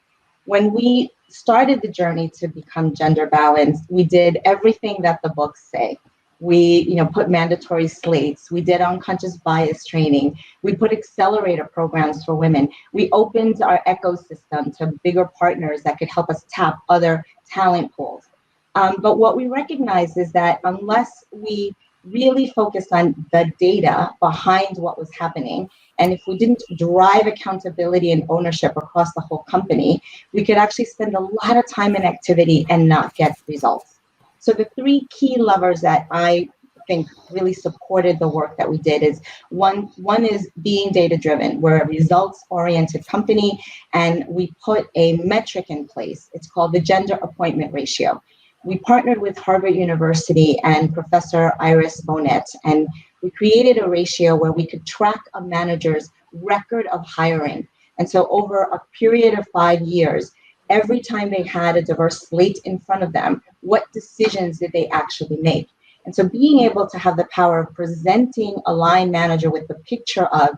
When we started the journey to become gender balanced, we did everything that the books say. We, put mandatory slates. We did unconscious bias training. We put accelerator programs for women. We opened our ecosystem to bigger partners that could help us tap other talent pools. But what we recognize is that unless we really focused on the data behind what was happening, and if we didn't drive accountability and ownership across the whole company, we could actually spend a lot of time and activity and not get results. So the three key levers that I think really supported the work that we did is one is being data driven. We're a results oriented company, and we put a metric in place. It's called the gender appointment ratio. We partnered with Harvard University and Professor Iris Bonet, and we created a ratio where we could track a manager's record of hiring. And so over a period of 5 years, every time they had a diverse slate in front of them, what decisions did they actually make? And so being able to have the power of presenting a line manager with the picture of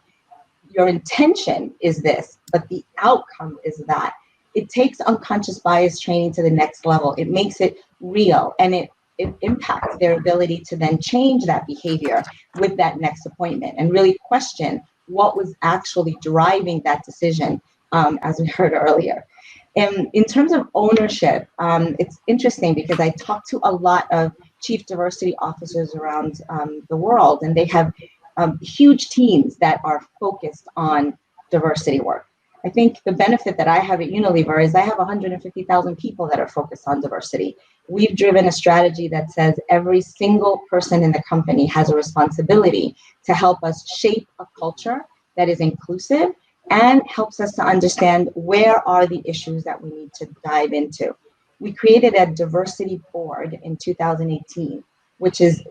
your intention is this, but the outcome is that. It takes unconscious bias training to the next level. It makes it real, and it impacts their ability to then change that behavior with that next appointment and really question what was actually driving that decision, as we heard earlier. And in terms of ownership, it's interesting because I talk to a lot of chief diversity officers around the world, and they have huge teams that are focused on diversity work. I think the benefit that I have at Unilever is I have 150,000 people that are focused on diversity. We've driven a strategy that says every single person in the company has a responsibility to help us shape a culture that is inclusive and helps us to understand where are the issues that we need to dive into. We created a diversity board in 2018, which is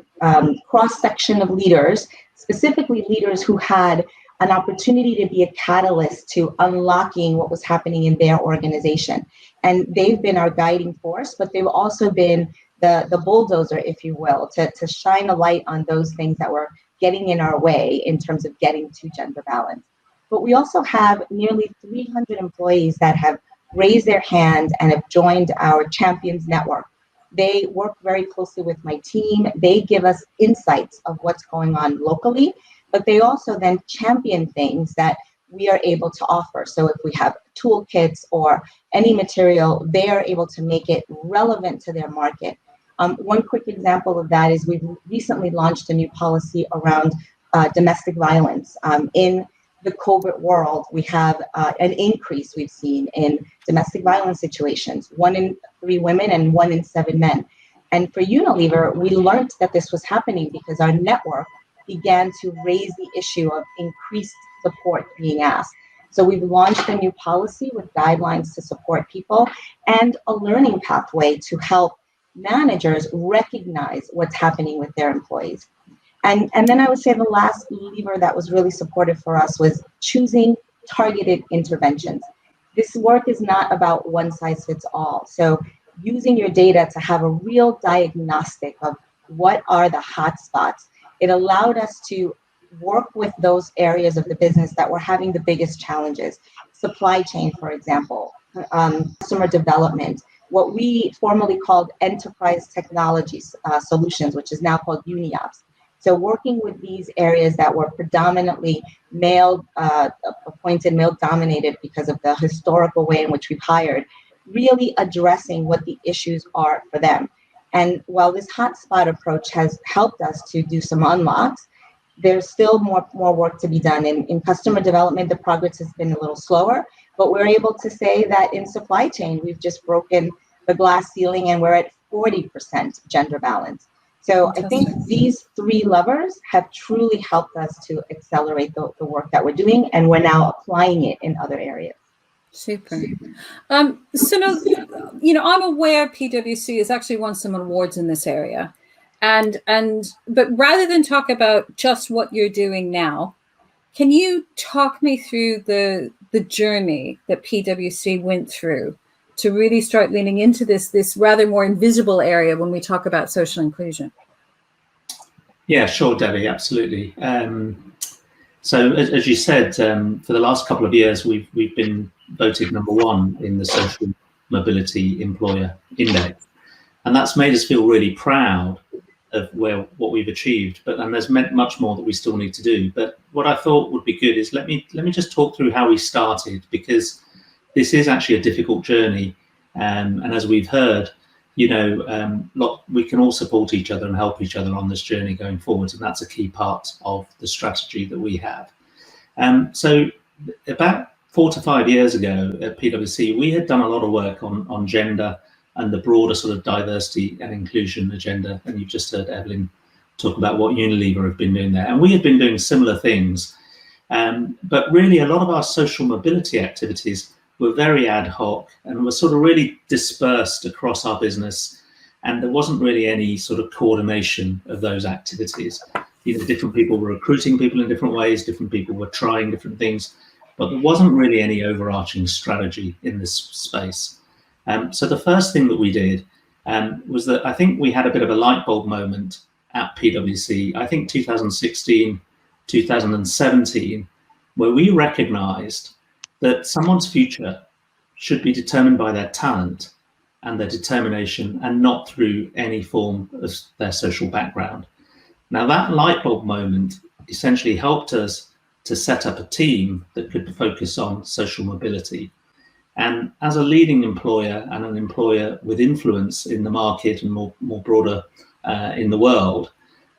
cross-section of leaders, specifically leaders who had an opportunity to be a catalyst to unlocking what was happening in their organization. And they've been our guiding force, but they've also been the bulldozer, if you will, to shine a light on those things that were getting in our way in terms of getting to gender balance. But we also have nearly 300 employees that have raised their hand and have joined our Champions Network. They work very closely with my team. They give us insights of what's going on locally, but they also then champion things that we are able to offer. So if we have toolkits or any material, they are able to make it relevant to their market. One quick example of that is we've recently launched a new policy around domestic violence. In the COVID world, we have an increase we've seen in domestic violence situations, 1 in 3 women and 1 in 7 men. And for Unilever, we learned that this was happening because our network began to raise the issue of increased support being asked. So we've launched a new policy with guidelines to support people and a learning pathway to help managers recognize what's happening with their employees. And then I would say the last lever that was really supportive for us was choosing targeted interventions. This work is not about one size fits all. So using your data to have a real diagnostic of what are the hot spots, it allowed us to work with those areas of the business that were having the biggest challenges. Supply chain, for example, customer development, what we formerly called enterprise technology solutions, which is now called UniOps. So working with these areas that were predominantly male appointed, male dominated because of the historical way in which we've hired, really addressing what the issues are for them. And while this hotspot approach has helped us to do some unlocks, there's still more work to be done. In customer development, the progress has been a little slower, but we're able to say that in supply chain, we've just broken the glass ceiling and we're at 40% gender balance. So I think these 3 levers have truly helped us to accelerate the work that we're doing, and we're now applying it in other areas. Super. Sunil, I'm aware PwC has actually won some awards in this area. But rather than talk about just what you're doing now, can you talk me through the journey that PwC went through to really start leaning into this rather more invisible area when we talk about social inclusion? Yeah, sure, Debbie, absolutely. So as you said, for the last couple of years, we've been voted #1 in the Social Mobility Employer Index, and that's made us feel really proud of what we've achieved. And there's much more that we still need to do. But what I thought would be good is let me just talk through how we started, because this is actually a difficult journey, and as we've heard, we can all support each other and help each other on this journey going forward, and that's a key part of the strategy that we have. So about 4 to 5 years ago at PwC, we had done a lot of work on gender and the broader sort of diversity and inclusion agenda, and you've just heard Evelyn talk about what Unilever have been doing there, and we had been doing similar things, but really a lot of our social mobility activities were very ad hoc and were sort of really dispersed across our business, and there wasn't really any sort of coordination of those activities. Different people were recruiting people in different ways, different people were trying different things, but there wasn't really any overarching strategy in this space. So the first thing that we did was that I think we had a bit of a light bulb moment at PwC, I think 2016, 2017, where we recognized that someone's future should be determined by their talent and their determination, and not through any form of their social background. Now, that light bulb moment essentially helped us to set up a team that could focus on social mobility. And as a leading employer and an employer with influence in the market and more broader in the world,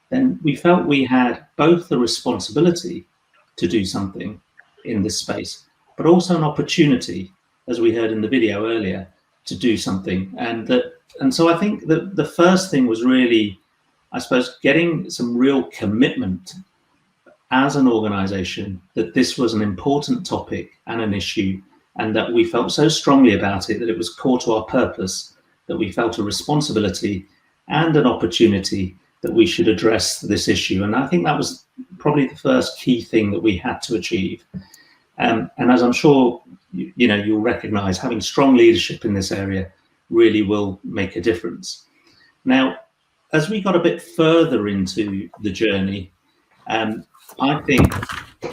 then we felt we had both the responsibility to do something in this space, but also an opportunity, as we heard in the video earlier, to do something. And so I think that the first thing was really, I suppose, getting some real commitment as an organization that this was an important topic and an issue, and that we felt so strongly about it that it was core to our purpose, that we felt a responsibility and an opportunity that we should address this issue. And I think that was probably the first key thing that we had to achieve. And as I'm sure you'll recognize, having strong leadership in this area really will make a difference. Now, as we got a bit further into the journey, I think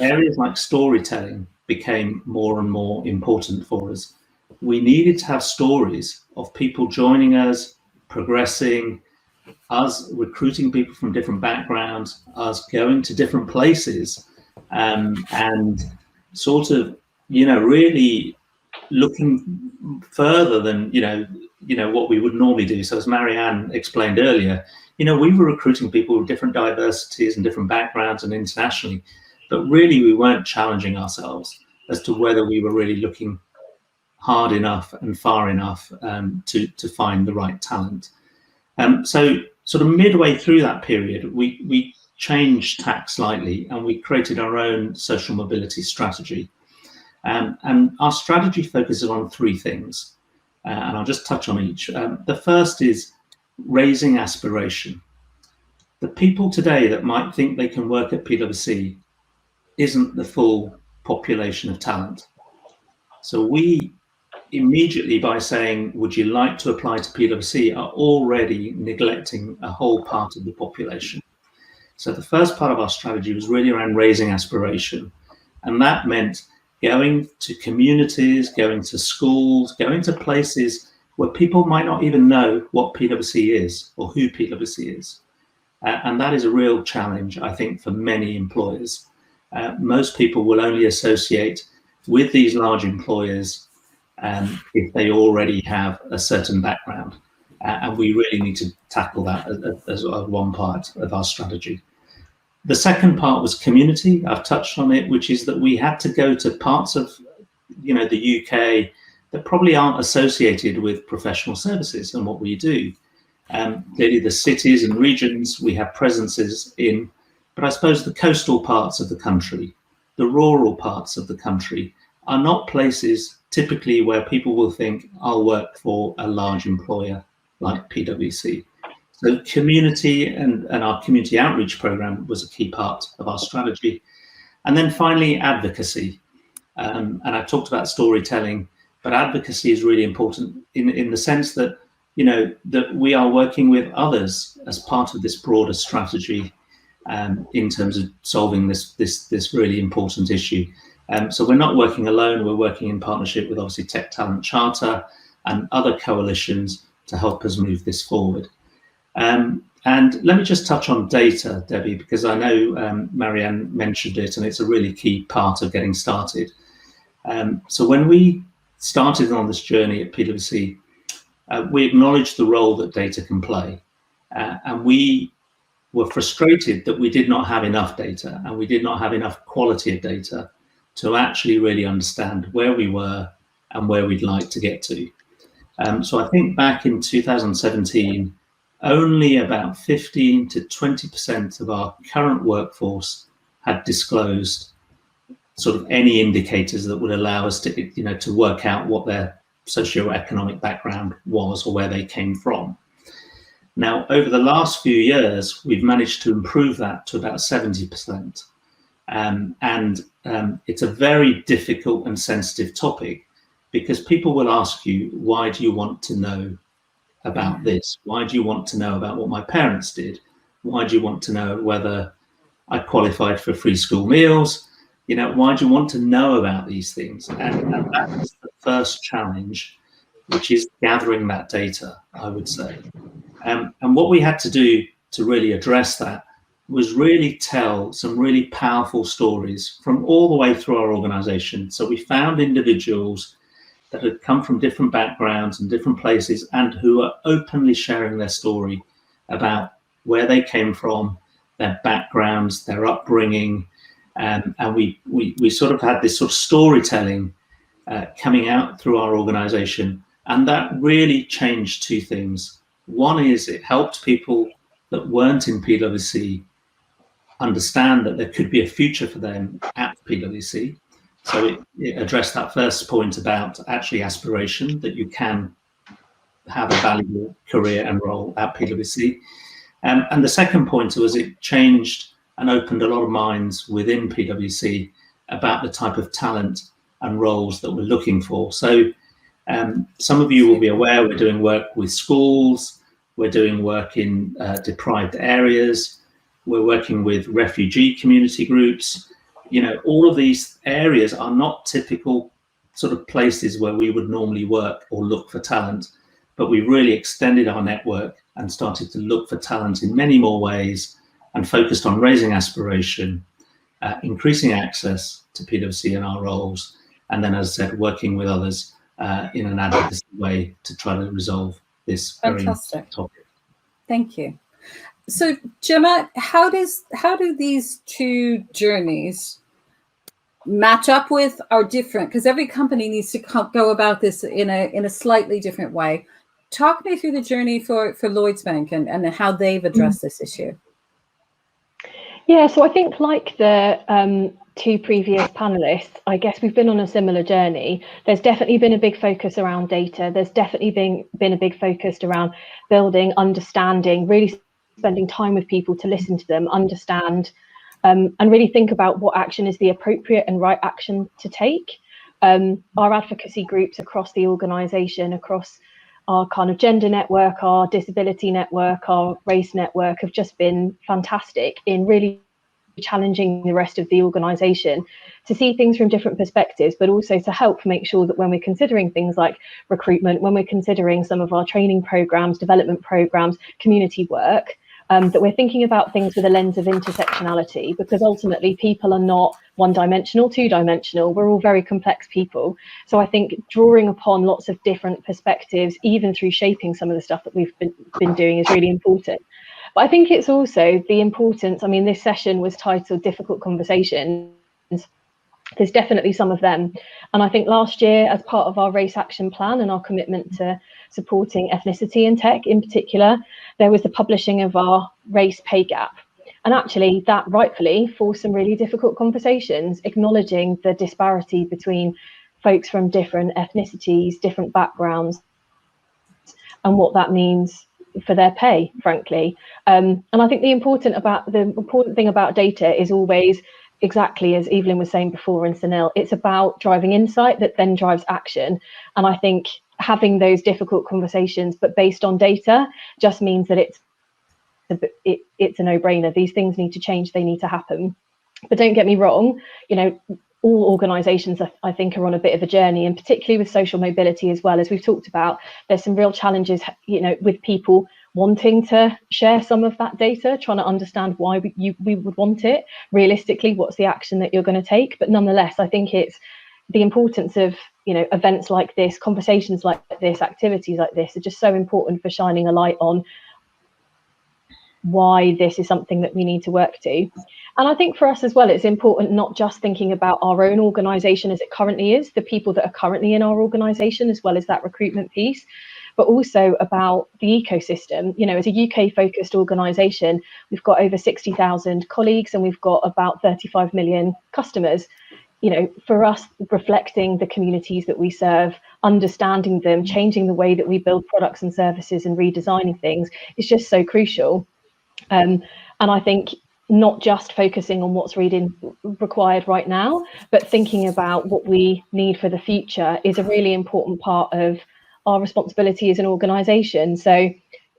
areas like storytelling became more and more important for us. We needed to have stories of people joining us, progressing, us recruiting people from different backgrounds, us going to different places, and sort of, really looking further than, what we would normally do. So as Marianne explained earlier, we were recruiting people with different diversities and different backgrounds and internationally, but really we weren't challenging ourselves as to whether we were really looking hard enough and far enough to find the right talent. So sort of midway through that period, we changed tack slightly and we created our own social mobility strategy. And our strategy focuses on 3 things, and I'll just touch on each. The first is raising aspiration. The people today that might think they can work at PwC isn't the full population of talent. So we immediately, by saying, would you like to apply to PwC, are already neglecting a whole part of the population. So the first part of our strategy was really around raising aspiration. And that meant going to communities, going to schools, going to places where people might not even know what PwC is or who PwC is. And that is a real challenge, I think, for many employers. Most people will only associate with these large employers if they already have a certain background. And we really need to tackle that as one part of our strategy. The second part was community. I've touched on it, which is that we had to go to parts of the UK that probably aren't associated with professional services and what we do. Clearly the cities and regions we have presences in, but I suppose the coastal parts of the country, the rural parts of the country, are not places typically where people will think, I'll work for a large employer like PwC. So community and our community outreach program was a key part of our strategy. And then finally, advocacy. And I talked about storytelling, but advocacy is really important in the sense that, that we are working with others as part of this broader strategy in terms of solving this really important issue. So we're not working alone, we're working in partnership with obviously Untitled Chapter and other coalitions to help us move this forward. And let me just touch on data, Debbie, because I know Marianne mentioned it and it's a really key part of getting started. So when we started on this journey at PwC, we acknowledged the role that data can play. And we were frustrated that we did not have enough data and we did not have enough quality of data to actually really understand where we were and where we'd like to get to. So I think back in 2017, only about 15 to 20% of our current workforce had disclosed sort of any indicators that would allow us to, you know, to work out what their socioeconomic background was or where they came from. Now, over the last few years, we've managed to improve that to about 70%. It's a very difficult and sensitive topic because people will ask you, why do you want to know about this? Why do you want to know about what my parents did? Why do you want to know whether I qualified for free school meals? You know, why do you want to know about these things? And that is the first challenge, which is gathering that data, I would say. And what we had to do to really address that was really tell some really powerful stories from all the way through our organization. So we found individuals that had come from different backgrounds and different places and who are openly sharing their story about where they came from, their backgrounds, their upbringing. And we sort of had this sort of storytelling coming out through our organization. And that really changed two things. One is it helped people that weren't in PwC understand that there could be a future for them at PwC. So it addressed that first point about actually aspiration, that you can have a valuable career and role at PwC. And the second point was it changed and opened a lot of minds within PwC about the type of talent and roles that we're looking for. So some of you will be aware we're doing work with schools, we're doing work in deprived areas, we're working with refugee community groups. You know, all of these areas are not typical sort of places where we would normally work or look for talent, but we really extended our network and started to look for talent in many more ways and focused on raising aspiration, increasing access to PwC and our roles, and then, as I said, working with others in an advocacy way to try to resolve this very Fantastic topic. Thank you. So, Jemma, how do these two journeys match up with or different? Because every company needs to go about this in a slightly different way. Talk me through the journey for Lloyds Bank and how they've addressed this issue. Yeah, so I think like the two previous panelists, I guess we've been on a similar journey. There's definitely been a big focus around data. There's definitely been a big focus around building, understanding, really spending time with people to listen to them, understand, and really think about what action is the appropriate and right action to take. Our advocacy groups across the organisation, across our kind of gender network, our disability network, our race network have just been fantastic in really challenging the rest of the organisation to see things from different perspectives, but also to help make sure that when we're considering things like recruitment, when we're considering some of our training programmes, development programmes, community work, that we're thinking about things with a lens of intersectionality, because ultimately people are not one-dimensional, two-dimensional. We're all very complex people. So I think drawing upon lots of different perspectives, even through shaping some of the stuff that we've been doing, is really important. But I think it's also the importance, I mean, this session was titled Difficult Conversations. There's definitely some of them. And I think last year, as part of our race action plan and our commitment to supporting ethnicity in tech in particular, there was the publishing of our race pay gap. And actually that rightfully forced some really difficult conversations, acknowledging the disparity between folks from different ethnicities, different backgrounds, and what that means for their pay, frankly. And I think the important thing about data is always, exactly as Evelyn was saying before and Sunil, it's about driving insight that then drives action. And I think having those difficult conversations, but based on data, just means that it's it's a no-brainer. These things need to change, they need to happen. But don't get me wrong, you know, all organisations I think are on a bit of a journey, and particularly with social mobility as well, as we've talked about. There's some real challenges, you know, with people wanting to share some of that data, trying to understand why we would want it. Realistically, what's the action that you're going to take? But nonetheless, I think it's the importance of, you know, events like this, conversations like this, activities like this are just so important for shining a light on why this is something that we need to work to. And I think for us as well, it's important not just thinking about our own organisation as it currently is, the people that are currently in our organisation, as well as that recruitment piece, but also about the ecosystem. You know, as a UK focused organisation, we've got over 60,000 colleagues and we've got about 35 million customers. You know, for us, reflecting the communities that we serve, understanding them, changing the way that we build products and services and redesigning things is just so crucial. And I think not just focusing on what's required right now, but thinking about what we need for the future is a really important part of our responsibility as an organisation. So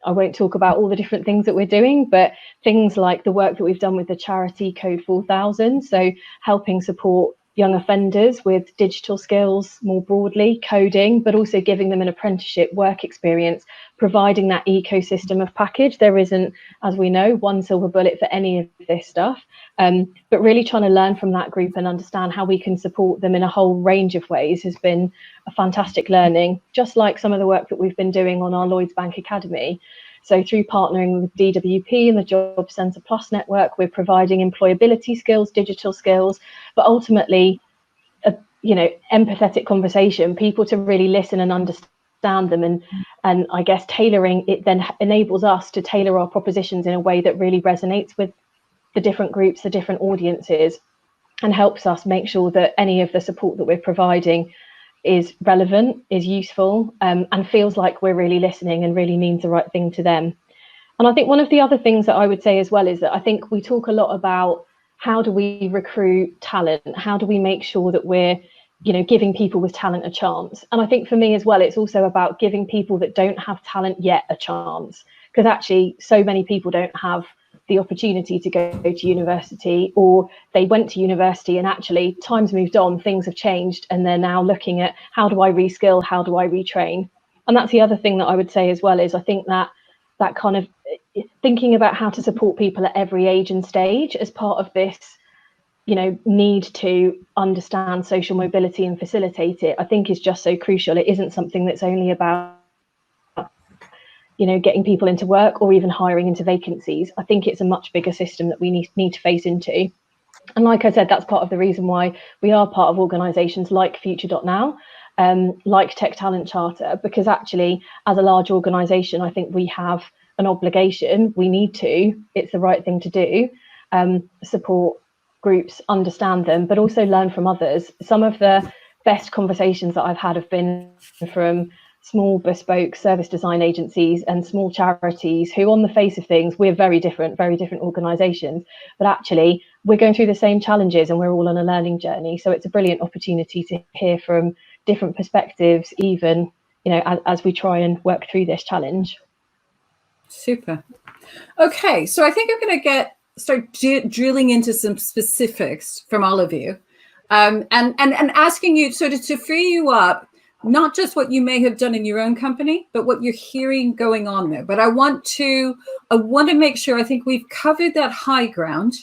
I won't talk about all the different things that we're doing, but things like the work that we've done with the charity Code 4000, so helping support young offenders with digital skills more broadly, coding, but also giving them an apprenticeship work experience, providing that ecosystem of package. There isn't, as we know, one silver bullet for any of this stuff, but really trying to learn from that group and understand how we can support them in a whole range of ways has been a fantastic learning, just like some of the work that we've been doing on our Lloyds Bank Academy. So through partnering with DWP and the Job Centre Plus network, we're providing employability skills, digital skills, but ultimately, you know, empathetic conversation, people to really listen and understand them. And I guess tailoring it then enables us to tailor our propositions in a way that really resonates with the different groups, the different audiences, and helps us make sure that any of the support that we're providing is relevant, is useful, and feels like we're really listening and really means the right thing to them. And I think one of the other things that I would say as well is that I think we talk a lot about how do we recruit talent? How do we make sure that we're, you know, giving people with talent a chance? And I think for me as well, it's also about giving people that don't have talent yet a chance, because actually so many people don't have the opportunity to go to university, or they went to university and actually time's moved on, things have changed, and they're now looking at how do I reskill, how do I retrain? And that's the other thing that I would say as well, is I think that kind of thinking about how to support people at every age and stage as part of this, you know, need to understand social mobility and facilitate it, I think is just so crucial. It isn't something that's only about, you know, getting people into work or even hiring into vacancies. I think it's a much bigger system that we need to face into. And like I said, that's part of the reason why we are part of organisations like Future.now, like Tech Talent Charter, because actually as a large organisation, I think we have an obligation, we need to, it's the right thing to do, support groups, understand them, but also learn from others. Some of the best conversations that I've had have been from small bespoke service design agencies and small charities who, on the face of things, we're very different organisations, but actually we're going through the same challenges and we're all on a learning journey. So it's a brilliant opportunity to hear from different perspectives, even, you know, as we try and work through this challenge. Super. Okay, so I think I'm going to start drilling into some specifics from all of you, and asking you sort of to free you up, not just what you may have done in your own company, but what you're hearing going on there. But I want to make sure, I think we've covered that high ground,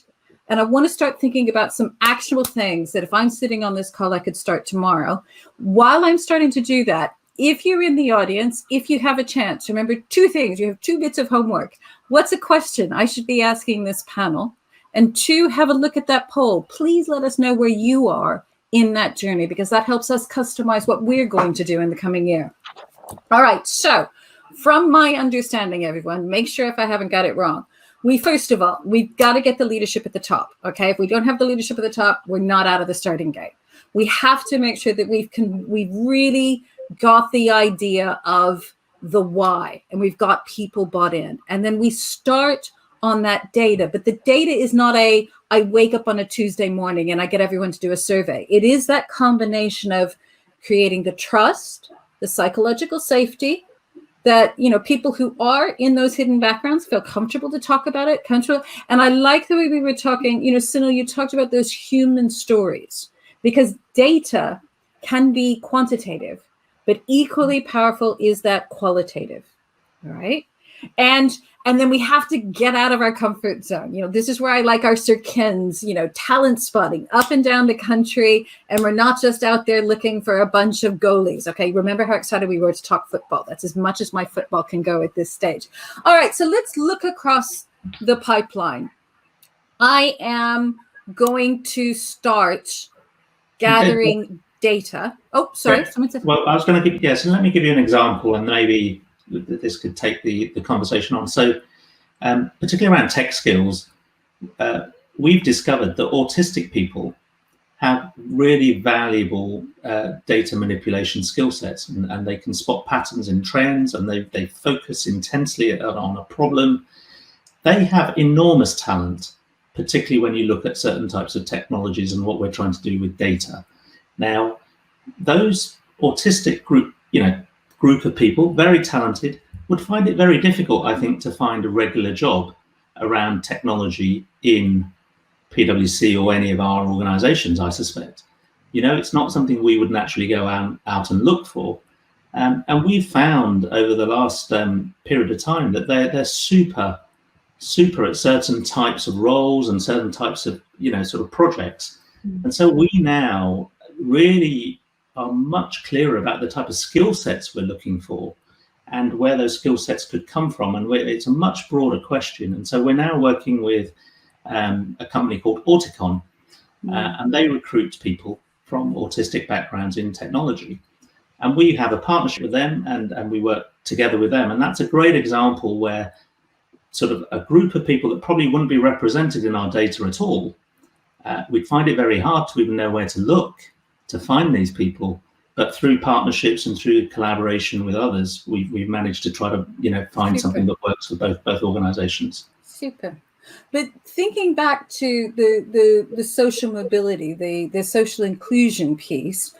and I want to start thinking about some actionable things that if I'm sitting on this call, I could start tomorrow. While I'm starting to do that, if you're in the audience, if you have a chance, remember two things. You have 2 bits of homework. What's a question I should be asking this panel? And 2, have a look at that poll. Please let us know where you are in that journey, because that helps us customize what we're going to do in the coming year. All right, so from my understanding, everyone, make sure if I haven't got it wrong. First of all, we've got to get the leadership at the top, okay? If we don't have the leadership at the top, we're not out of the starting gate. We have to make sure that we've really got the idea of the why, and we've got people bought in. And then we start on that data, but the data is not I wake up on a Tuesday morning and I get everyone to do a survey. It is that combination of creating the trust, the psychological safety, that, you know, people who are in those hidden backgrounds feel comfortable to talk about it, comfortable. And I like the way we were talking, you know, Sunil, you talked about those human stories, because data can be quantitative, but equally powerful is that qualitative, all right? And then we have to get out of our comfort zone. You know, this is where I like our Sir Kens, you know, talent spotting up and down the country. And we're not just out there looking for a bunch of goalies. Okay, remember how excited we were to talk football. That's as much as my football can go at this stage. All right, so let's look across the pipeline. I am going to start gathering data. Oh, sorry, someone said. Well, I was going to give, so let me give you an example, and maybe this could take the conversation on. So particularly around tech skills, we've discovered that autistic people have really valuable data manipulation skill sets, and they can spot patterns in trends, and they focus intensely on a problem. They have enormous talent, particularly when you look at certain types of technologies and what we're trying to do with data. Now, those autistic group of people, very talented, would find it very difficult, I think, to find a regular job around technology in PWC or any of our organizations, I suspect. You know, it's not something we would naturally go out and look for. And we've found over the last period of time that they're super at certain types of roles and certain types of, you know, sort of projects. And so we now really are much clearer about the type of skill sets we're looking for and where those skill sets could come from. And it's a much broader question. And so we're now working with a company called Auticon, and they recruit people from autistic backgrounds in technology. And we have a partnership with them, and we work together with them. And that's a great example where sort of a group of people that probably wouldn't be represented in our data at all, we'd find it very hard to even know where to look to find these people. But through partnerships and through collaboration with others, we've managed to try to, you know, find something that works for both organizations. Super. But thinking back to the social mobility, the social inclusion piece,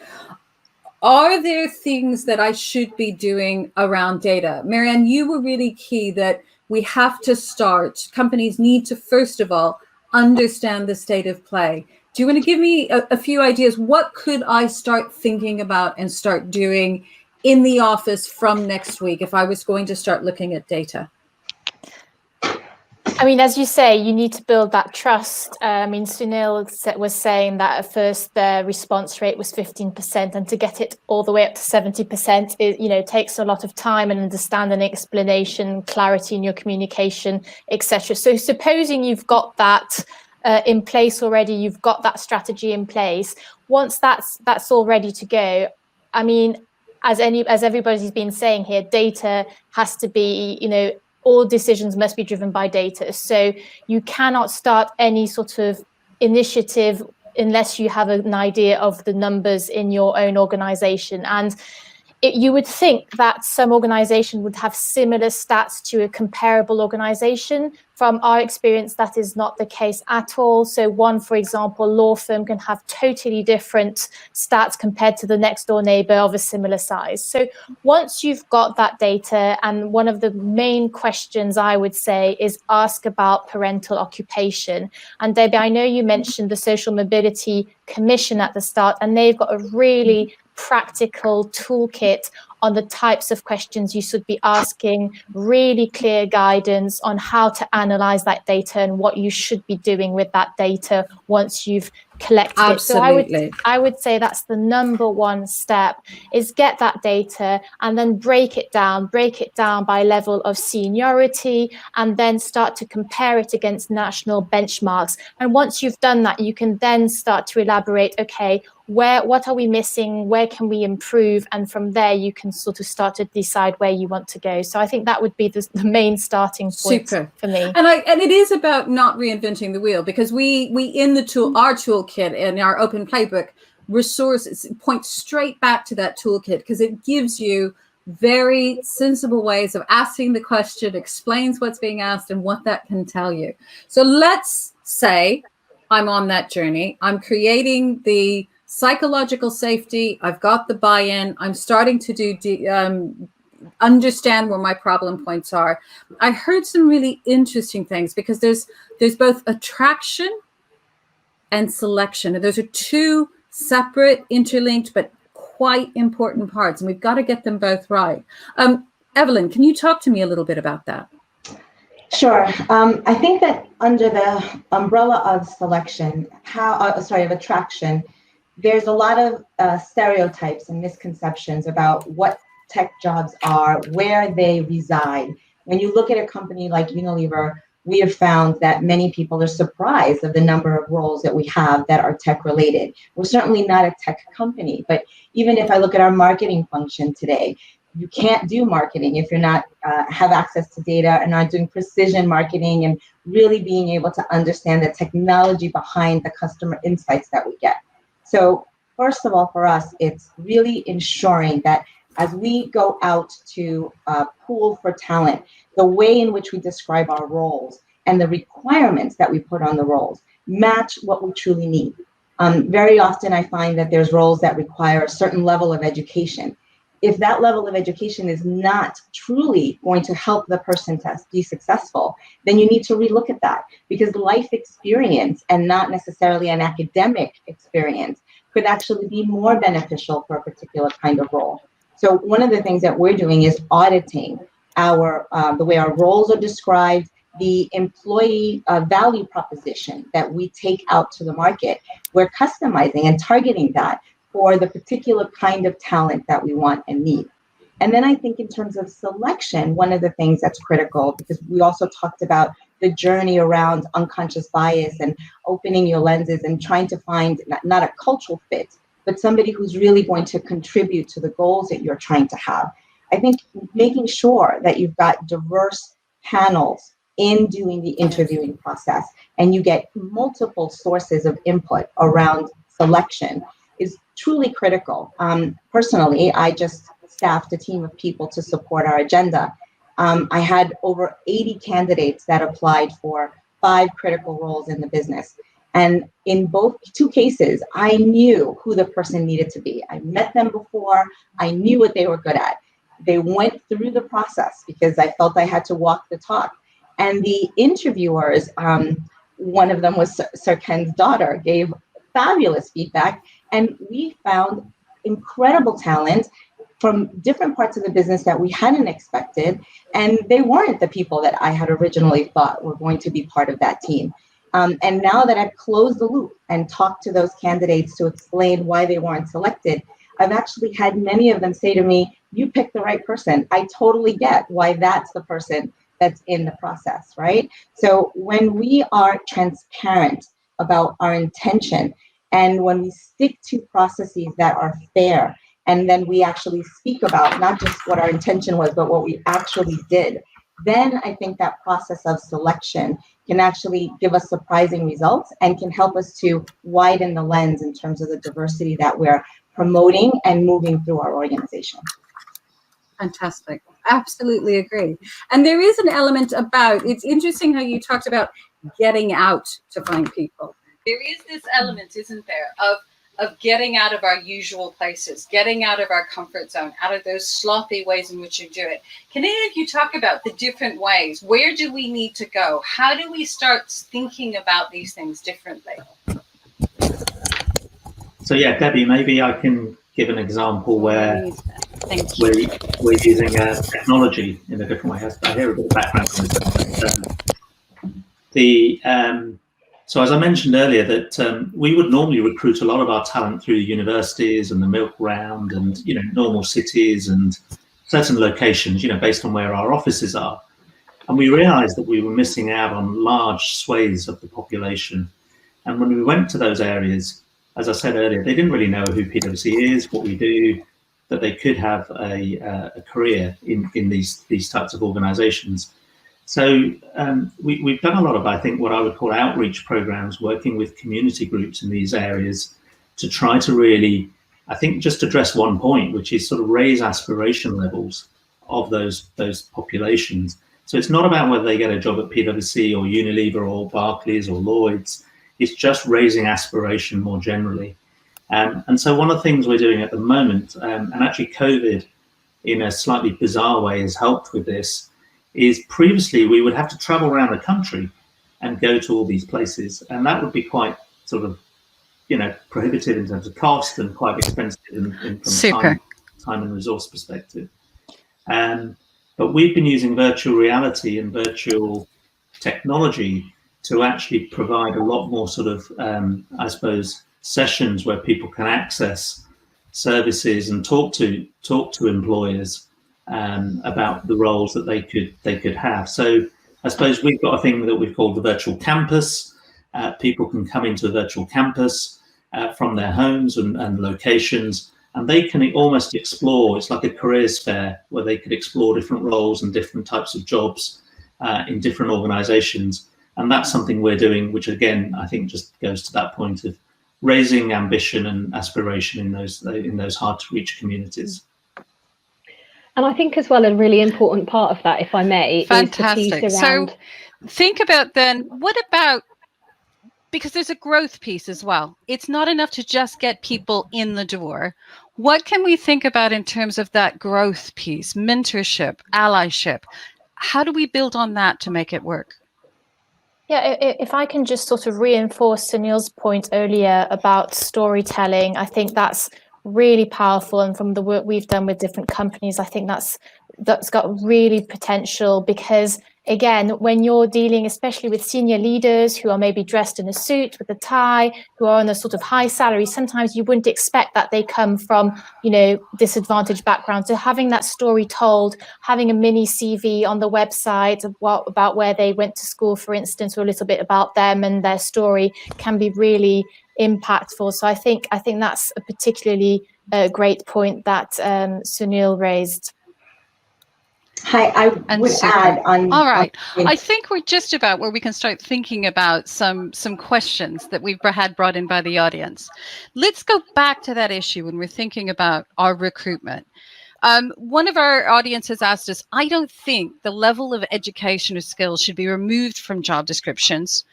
are there things that I should be doing around data? Marianne, you were really key that we have to start, companies need to, first of all, understand the state of play. Do you want to give me a few ideas? What could I start thinking about and start doing in the office from next week if I was going to start looking at data? I mean, as you say, you need to build that trust. I mean, Sunil was saying that at first the response rate was 15%, and to get it all the way up to 70%, it, you know, takes a lot of time and understanding, explanation, clarity in your communication, etc. So supposing you've got that in place already, you've got that strategy in place. Once that's all ready to go, I mean, as everybody's been saying here, data has to be, you know, all decisions must be driven by data. So you cannot start any sort of initiative unless you have an idea of the numbers in your own organization. And you would think that some organization would have similar stats to a comparable organization. From our experience, that is not the case at all. So one, for example, law firm can have totally different stats compared to the next door neighbor of a similar size. So once you've got that data, and one of the main questions I would say is ask about parental occupation. And Debbie, I know you mentioned the Social Mobility Commission at the start, and they've got a really practical toolkit on the types of questions you should be asking, really clear guidance on how to analyze that data and what you should be doing with that data once you've collected Absolutely. it. So I would say that's the number one step, is get that data and then break it down by level of seniority, and then start to compare it against national benchmarks. And once you've done that, you can then start to elaborate, okay, what are we missing? Where can we improve? And from there, you can sort of start to decide where you want to go. So I think that would be the main starting point for me. And it is about not reinventing the wheel, because we in the our toolkit in our open playbook resources point straight back to that toolkit, because it gives you very sensible ways of asking the question, explains what's being asked and what that can tell you. So let's say I'm on that journey. I'm creating the psychological safety. I've got the buy-in. I'm starting to do understand where my problem points are. I heard some really interesting things, because there's both attraction and selection. And those are two separate, interlinked, but quite important parts. And we've got to get them both right. Evelyn, can you talk to me a little bit about that? Sure. I think that under the umbrella of selection, of attraction, there's a lot of stereotypes and misconceptions about what tech jobs are, where they reside. When you look at a company like Unilever, we have found that many people are surprised of the number of roles that we have that are tech related. We're certainly not a tech company, but even if I look at our marketing function today, you can't do marketing if you're not have access to data and not doing precision marketing and really being able to understand the technology behind the customer insights that we get. So first of all, for us, it's really ensuring that as we go out to pool for talent, the way in which we describe our roles and the requirements that we put on the roles match what we truly need. Very often I find that there's roles that require a certain level of education. If that level of education is not truly going to help the person to be successful, then you need to relook at that, because life experience and not necessarily an academic experience could actually be more beneficial for a particular kind of role. So one of the things that we're doing is auditing the way our roles are described, the employee value proposition that we take out to the market. We're customizing and targeting that for the particular kind of talent that we want and need. And then I think in terms of selection, one of the things that's critical, because we also talked about the journey around unconscious bias and opening your lenses and trying to find not a cultural fit, but somebody who's really going to contribute to the goals that you're trying to have. I think making sure that you've got diverse panels in doing the interviewing process and you get multiple sources of input around selection is truly critical. Personally, I just staffed a team of people to support our agenda. I had over 80 candidates that applied for 5 critical roles in the business. And in two cases, I knew who the person needed to be. I met them before. I knew what they were good at. They went through the process because I felt I had to walk the talk. And the interviewers, one of them was Sir Ken's daughter, gave fabulous feedback. And we found incredible talent from different parts of the business that we hadn't expected. And they weren't the people that I had originally thought were going to be part of that team. And now that I've closed the loop and talked to those candidates to explain why they weren't selected, I've actually had many of them say to me, "You picked the right person. I totally get why that's the person that's in the process," right? So when we are transparent about our intention, and when we stick to processes that are fair, and then we actually speak about not just what our intention was, but what we actually did, then I think that process of selection can actually give us surprising results and can help us to widen the lens in terms of the diversity that we're promoting and moving through our organization. Fantastic. Absolutely agree. And there is an element about, it's interesting how you talked about getting out to find people. There is this element, isn't there, of getting out of our usual places, getting out of our comfort zone, out of those sloppy ways in which you do it. Can any of you talk about the different ways? Where do we need to go? How do we start thinking about these things differently? So yeah, Debbie, maybe I can give an example where we're using technology in a different way. I hear a bit of background on this. So as I mentioned earlier, that we would normally recruit a lot of our talent through the universities and the milk round and, normal cities and certain locations, based on where our offices are. And we realized that we were missing out on large swathes of the population. And when we went to those areas, as I said earlier, they didn't really know who PWC is, what we do, that they could have a career in these types of organizations. So we've done a lot of, I think, what I would call outreach programs, working with community groups in these areas to try to really, I think, just address one point, which is sort of raise aspiration levels of those populations. So it's not about whether they get a job at PwC or Unilever or Barclays or Lloyds. It's just raising aspiration more generally. And so one of the things we're doing at the moment, and actually COVID in a slightly bizarre way has helped with this is previously we would have to travel around the country and go to all these places, and that would be quite sort of, prohibitive in terms of cost and quite expensive from a time and resource perspective. But we've been using virtual reality and virtual technology to actually provide a lot more sort of, I suppose, sessions where people can access services and talk to employers about the roles that they could have. So I suppose we've got a thing that we've called the virtual campus. People can come into a virtual campus from their homes and locations, and they can almost explore. It's like a careers fair where they could explore different roles and different types of jobs in different organizations. And that's something we're doing, which again, I think just goes to that point of raising ambition and aspiration in those hard to reach communities. And I think as well, a really important part of that, if I may, fantastic. is the piece around... So think about then, what about, because there's a growth piece as well. It's not enough to just get people in the door. What can we think about in terms of that growth piece, mentorship, allyship? How do we build on that to make it work? Yeah, if I can just sort of reinforce Sunil's point earlier about storytelling, I think that's really powerful. And from the work we've done with different companies, I think that's got really potential, because again, when you're dealing, especially with senior leaders who are maybe dressed in a suit with a tie, who are on a sort of high salary, sometimes you wouldn't expect that they come from, disadvantaged backgrounds. So having that story told, having a mini CV on the website about where they went to school, for instance, or a little bit about them and their story, can be really impactful. So I think that's a particularly great point that Sunil raised. Hi, I would add on. All right. I think we're just about where we can start thinking about some questions that we've had brought in by the audience. Let's go back to that issue when we're thinking about our recruitment. One of our audience has asked us, I don't think the level of education or skills should be removed from job descriptions,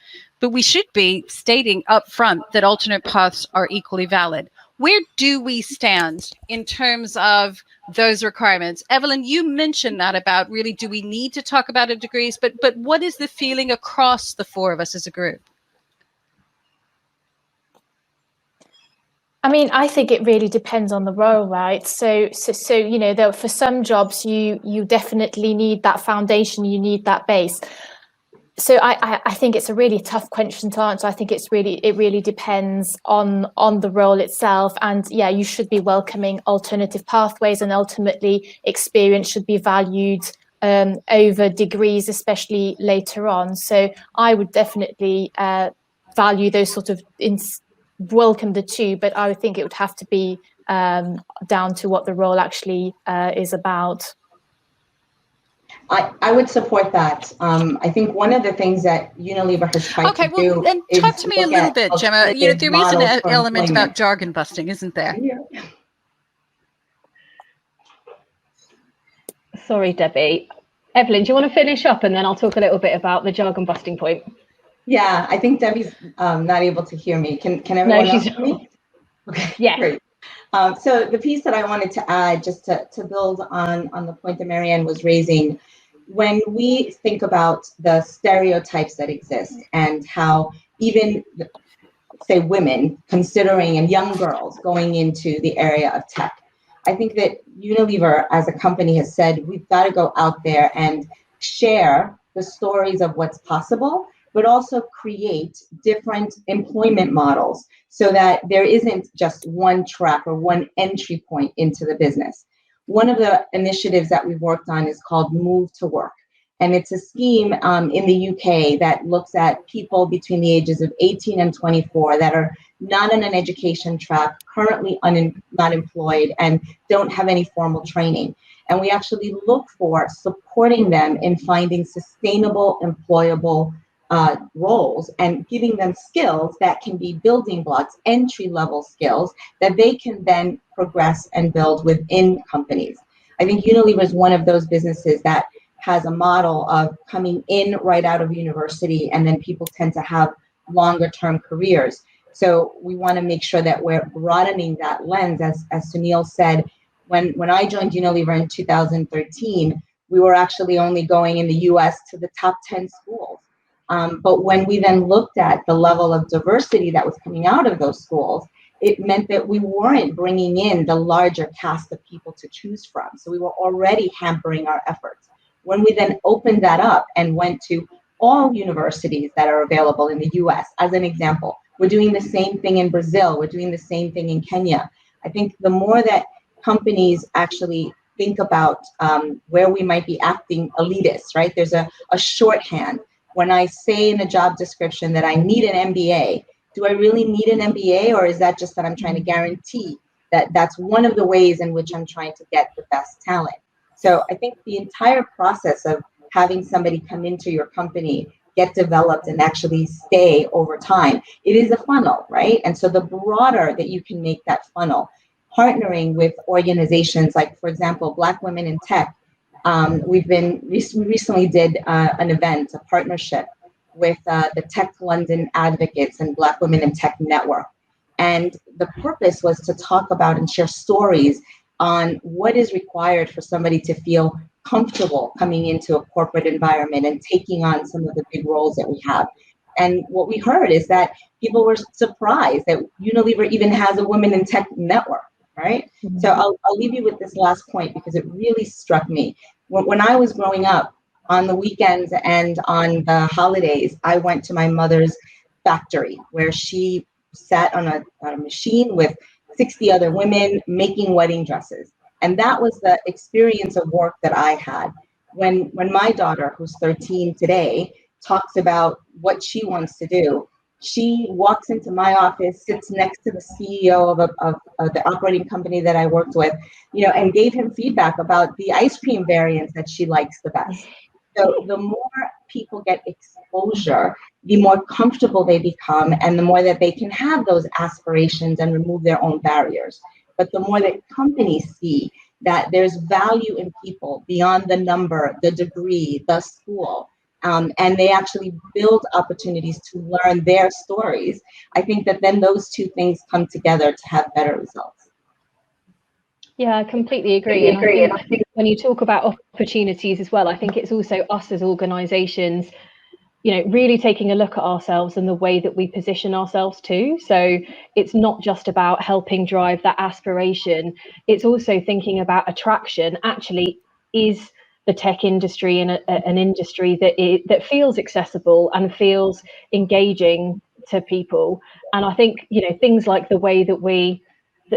but we should be stating up front that alternate paths are equally valid. Where do we stand in terms of those requirements? Evelyn, you mentioned that about really, do we need to talk about it degrees, but what is the feeling across the four of us as a group? I mean, I think it really depends on the role, right? So for some jobs, you definitely need that foundation, you need that base. So I think it's a really tough question to answer. I think it really depends on the role itself. And yeah, you should be welcoming alternative pathways, and ultimately experience should be valued over degrees, especially later on. So I would definitely value those sort of welcome the two, but I would think it would have to be down to what the role actually is about. I would support that. I think one of the things that Unilever has tried to do then talk to me a little bit, Jemma. There is an element about jargon busting, isn't there? Yeah. Sorry, Debbie. Evelyn, do you want to finish up, and then I'll talk a little bit about the jargon busting point? Yeah, I think Debbie's not able to hear me. Can everyone else hear me? Okay, yeah. Great. So the piece that I wanted to add, just to build on the point that Marianne was raising, when we think about the stereotypes that exist and how even, say, women considering and young girls going into the area of tech, I think that Unilever as a company has said, we've got to go out there and share the stories of what's possible, but also create different employment models so that there isn't just one track or one entry point into the business. One of the initiatives that we've worked on is called Move to Work. And it's a scheme in the UK that looks at people between the ages of 18 and 24 that are not on an education track, currently not employed, and don't have any formal training. And we actually look for supporting them in finding sustainable, employable roles and giving them skills that can be building blocks, entry-level skills that they can then progress and build within companies. I think Unilever is one of those businesses that has a model of coming in right out of university, and then people tend to have longer-term careers. So we want to make sure that we're broadening that lens. As Sunil said, When I joined Unilever in 2013, we were actually only going in the US to the top 10 schools. But when we then looked at the level of diversity that was coming out of those schools, it meant that we weren't bringing in the larger cast of people to choose from. So we were already hampering our efforts. When we then opened that up and went to all universities that are available in the US, as an example, we're doing the same thing in Brazil, we're doing the same thing in Kenya. I think the more that companies actually think about where we might be acting elitist, right? There's a shorthand. When I say in a job description that I need an MBA, do I really need an MBA, or is that just that I'm trying to guarantee that that's one of the ways in which I'm trying to get the best talent? So I think the entire process of having somebody come into your company, get developed, and actually stay over time, it is a funnel, right? And so the broader that you can make that funnel, partnering with organizations like, for example, Black Women in Tech. We recently did an event, a partnership with the Tech London Advocates and Black Women in Tech Network. And the purpose was to talk about and share stories on what is required for somebody to feel comfortable coming into a corporate environment and taking on some of the big roles that we have. And what we heard is that people were surprised that Unilever even has a Women in Tech network, right? Mm-hmm. So I'll leave you with this last point because it really struck me. When I was growing up, on the weekends and on the holidays, I went to my mother's factory where she sat on a machine with 60 other women making wedding dresses. And that was the experience of work that I had. When my daughter, who's 13 today, talks about what she wants to do, she walks into my office, sits next to the CEO of the operating company that I worked with, and gave him feedback about the ice cream variants that she likes the best. So the more people get exposure, the more comfortable they become, and the more that they can have those aspirations and remove their own barriers. But the more that companies see that there's value in people beyond the number, the degree, the school, and they actually build opportunities to learn their stories, I think that then those two things come together to have better results. Yeah, I completely agree. And I think when you talk about opportunities as well, I think it's also us as organisations, really taking a look at ourselves and the way that we position ourselves too. So it's not just about helping drive that aspiration. It's also thinking about attraction. Actually, is the tech industry in an industry that feels accessible and feels engaging to people? And I think, things like the way that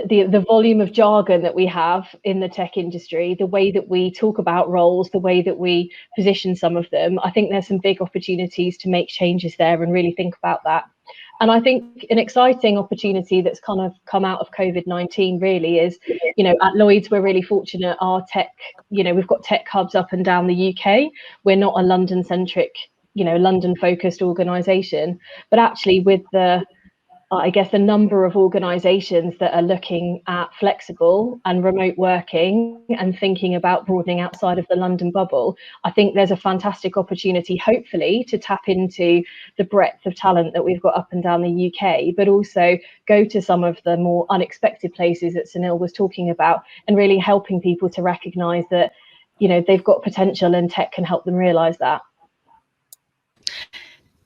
the volume of jargon that we have in the tech industry, the way that we talk about roles, the way that we position some of them, I think there's some big opportunities to make changes there and really think about that. And I think an exciting opportunity that's kind of come out of COVID-19 really is, at Lloyds, we're really fortunate. Our tech, we've got tech hubs up and down the UK. We're not a London-centric, London-focused organisation, but actually with the number of organisations that are looking at flexible and remote working and thinking about broadening outside of the London bubble, I think there's a fantastic opportunity, hopefully, to tap into the breadth of talent that we've got up and down the UK, but also go to some of the more unexpected places that Sunil was talking about and really helping people to recognise that, they've got potential and tech can help them realise that.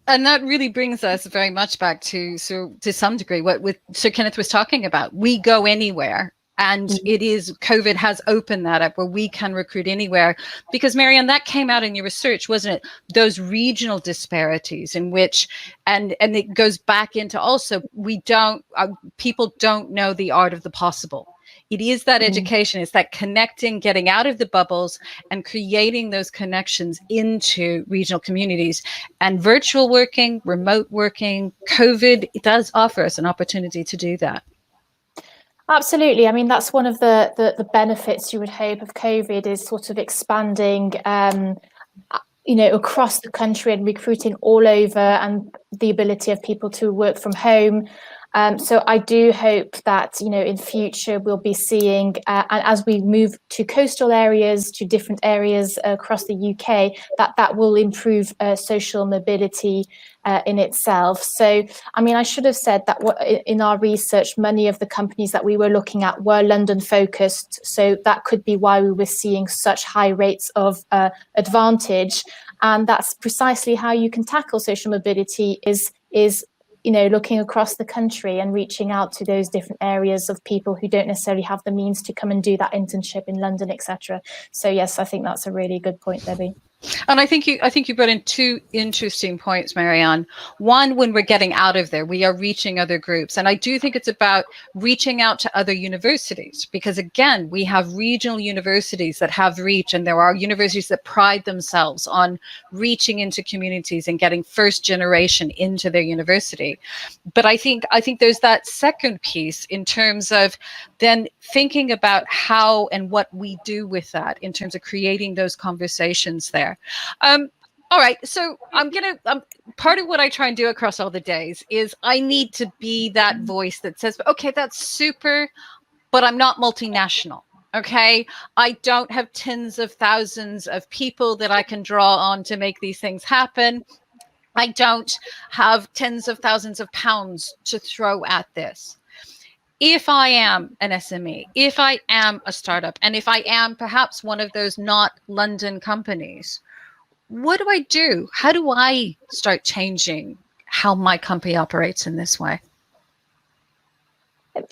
And that really brings us very much back to some degree what Sir Kenneth was talking about. We go anywhere, and it is COVID has opened that up where we can recruit anywhere. Because Marianne, that came out in your research, wasn't it? Those regional disparities in which, and it goes back into also people don't know the art of the possible. It is that education, it's that connecting, getting out of the bubbles and creating those connections into regional communities. And virtual working, remote working, COVID, it does offer us an opportunity to do that. Absolutely. I mean, that's one of the benefits you would hope of COVID is sort of expanding across the country and recruiting all over, and the ability of people to work from home. So I do hope that, in future we'll be seeing, and as we move to coastal areas, to different areas across the UK, that will improve social mobility in itself. So, I mean, I should have said that in our research, many of the companies that we were looking at were London focused. So that could be why we were seeing such high rates of advantage. And that's precisely how you can tackle social mobility is looking across the country and reaching out to those different areas of people who don't necessarily have the means to come and do that internship in London, etc. So yes, I think that's a really good point, Debbie. And I think you brought in two interesting points, Marianne. One, when we're getting out of there, we are reaching other groups. And I do think it's about reaching out to other universities, because again, we have regional universities that have reach, and there are universities that pride themselves on reaching into communities and getting first generation into their university. But I think there's that second piece in terms of then thinking about how and what we do with that in terms of creating those conversations there. All right, so part of what I try and do across all the days is I need to be that voice that says, okay, that's super, but I'm not multinational. Okay, I don't have tens of thousands of people that I can draw on to make these things happen. I don't have tens of thousands of pounds to throw at this. If I am an SME, if I am a startup, and if I am perhaps one of those not London companies, what do I do? How do I start changing how my company operates in this way?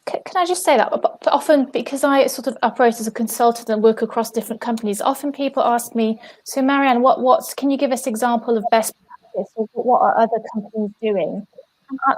Can I just say that? Often, because I sort of operate as a consultant and work across different companies, often people ask me, so Marianne, can you give us an example of best practice, or what are other companies doing?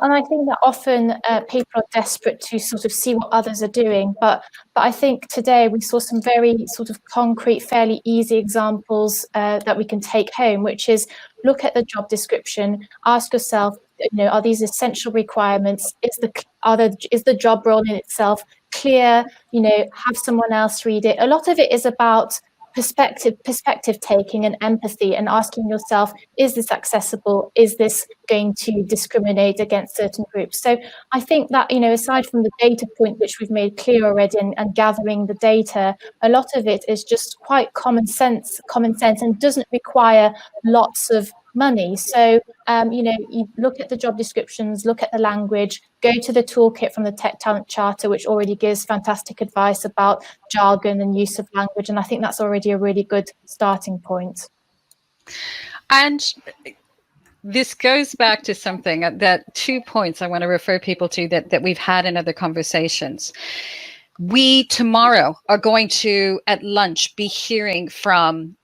And I think that often people are desperate to sort of see what others are doing. But I think today we saw some very sort of concrete, fairly easy examples that we can take home, which is look at the job description, ask yourself, are these essential requirements? Is the job role in itself clear? Have someone else read it. A lot of it is about perspective taking and empathy, and asking yourself, is this accessible? Is this going to discriminate against certain groups? So I think that, aside from the data point, which we've made clear already, and gathering the data, a lot of it is just quite common sense, and doesn't require lots of money. So, you look at the job descriptions, look at the language, go to the toolkit from the Tech Talent Charter, which already gives fantastic advice about jargon and use of language. And I think that's already a really good starting point. And this goes back to something that 2 points I want to refer people to that we've had in other conversations. We tomorrow are going to, at lunch, be hearing from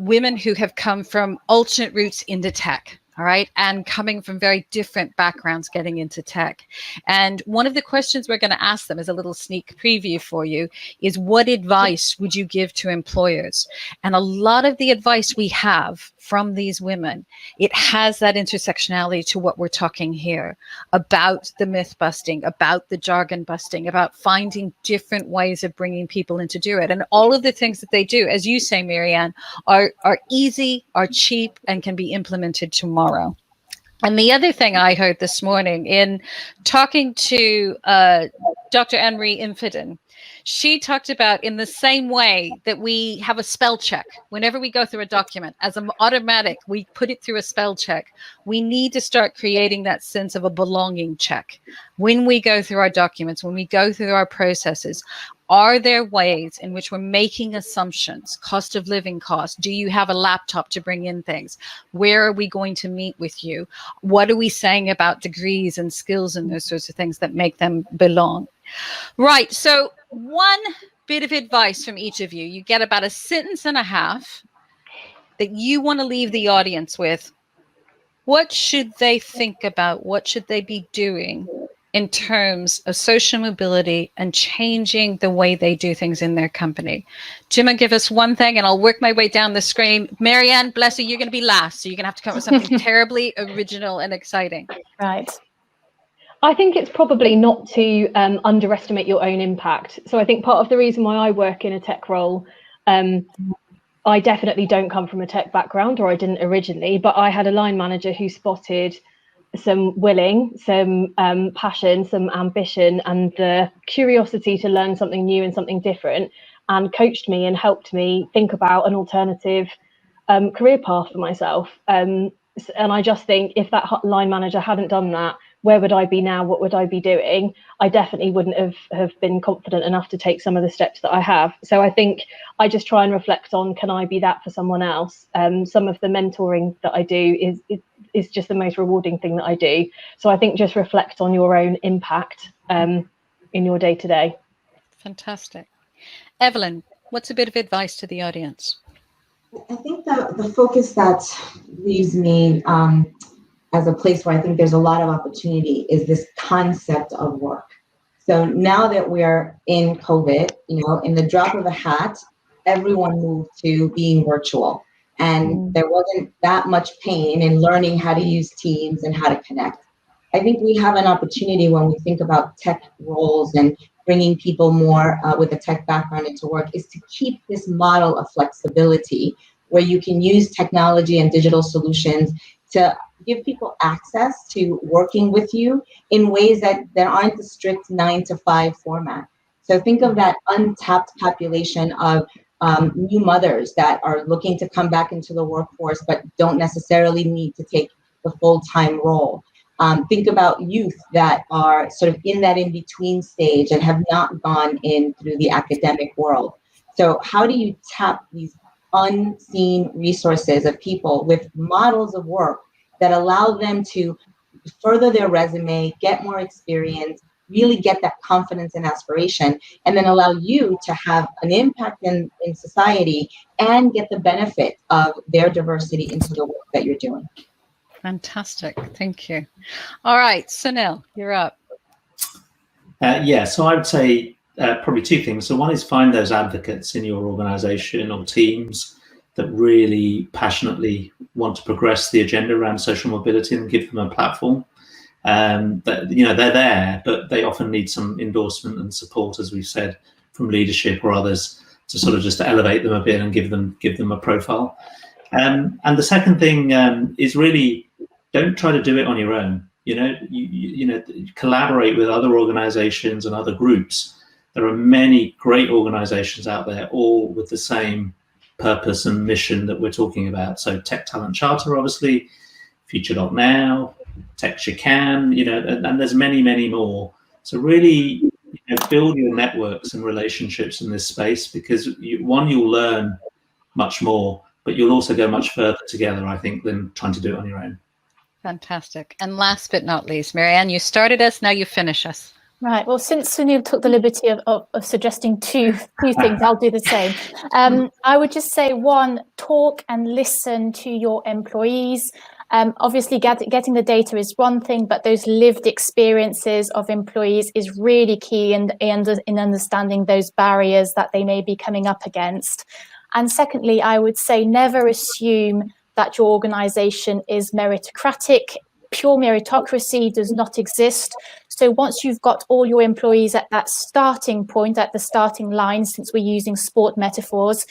women who have come from alternate routes into tech. All right. And coming from very different backgrounds, getting into tech. And one of the questions we're going to ask them, as a little sneak preview for you, is what advice would you give to employers? And a lot of the advice we have from these women, it has that intersectionality to what we're talking here about the myth busting, about the jargon busting, about finding different ways of bringing people in to do it. And all of the things that they do, as you say, Marianne, are easy, are cheap, and can be implemented tomorrow. And the other thing I heard this morning in talking to Dr. Anne-Marie Infidin, she talked about, in the same way that we have a spell check whenever we go through a document, as an automatic, we put it through a spell check. We need to start creating that sense of a belonging check. When we go through our documents, when we go through our processes, are there ways in which we're making assumptions? Cost of living costs. Do you have a laptop to bring in things? Where are we going to meet with you? What are we saying about degrees and skills and those sorts of things that make them belong? Right. So one bit of advice from each of you. You get about a sentence and a half that you want to leave the audience with. What should they think about? What should they be doing in terms of social mobility and changing the way they do things in their company? Jemma, give us one thing, and I'll work my way down the screen. Marianne, bless you, you're going to be last, so you're going to have to come up with something terribly original and exciting. Right. I think it's probably not to underestimate your own impact. So I think part of the reason why I work in a tech role, I definitely don't come from a tech background, or I didn't originally, but I had a line manager who spotted willing, some passion, some ambition, and the curiosity to learn something new and something different, and coached me and helped me think about an alternative career path for myself. And I just think if that line manager hadn't done that, where would I be now? What would I be doing? I definitely wouldn't have been confident enough to take some of the steps that I have. So I think I just try and reflect on, can I be that for someone else? Some of the mentoring that I do is just the most rewarding thing that I do. So I think just reflect on your own impact in your day to day. Fantastic. Evelyn, what's a bit of advice to the audience? I think the focus that leaves me as a place where I think there's a lot of opportunity is this concept of work. So now that we're in COVID, in the drop of a hat, everyone moved to being virtual. And there wasn't that much pain in learning how to use Teams and how to connect. I think we have an opportunity when we think about tech roles and bringing people more with a tech background into work is to keep this model of flexibility where you can use technology and digital solutions to give people access to working with you in ways that there aren't the strict 9-to-5 format. So think of that untapped population of new mothers that are looking to come back into the workforce, but don't necessarily need to take the full-time role. Think about youth that are sort of in that in-between stage and have not gone in through the academic world. So how do you tap these unseen resources of people with models of work that allow them to further their resume, get more experience, really get that confidence and aspiration, and then allow you to have an impact in society and get the benefit of their diversity into the work that you're doing. Fantastic. Thank you. All right, Sunil, you're up. So I would say probably two things. So one is find those advocates in your organization or teams that really passionately want to progress the agenda around social mobility and give them a platform. That they're there, but they often need some endorsement and support, as we've said, from leadership or others to sort of just elevate them a bit and give them a profile. And the second thing is really don't try to do it on your own. You collaborate with other organizations and other groups. There are many great organizations out there, all with the same purpose and mission that we're talking about. So Tech Talent Charter, obviously, Future.now, Tech You Can, and there's many, many more. So really build your networks and relationships in this space, because you'll learn much more, but you'll also go much further together, I think, than trying to do it on your own. Fantastic. And last but not least, Marianne, you started us, now you finish us. Right. Well, since Sunil took the liberty of suggesting two things, I'll do the same. I would just say, one, talk and listen to your employees. Obviously, getting the data is one thing, but those lived experiences of employees is really key in understanding those barriers that they may be coming up against. And secondly, I would say never assume that your organization is meritocratic. Pure meritocracy does not exist. So once you've got all your employees at that starting point, at the starting line, since we're using sport metaphors,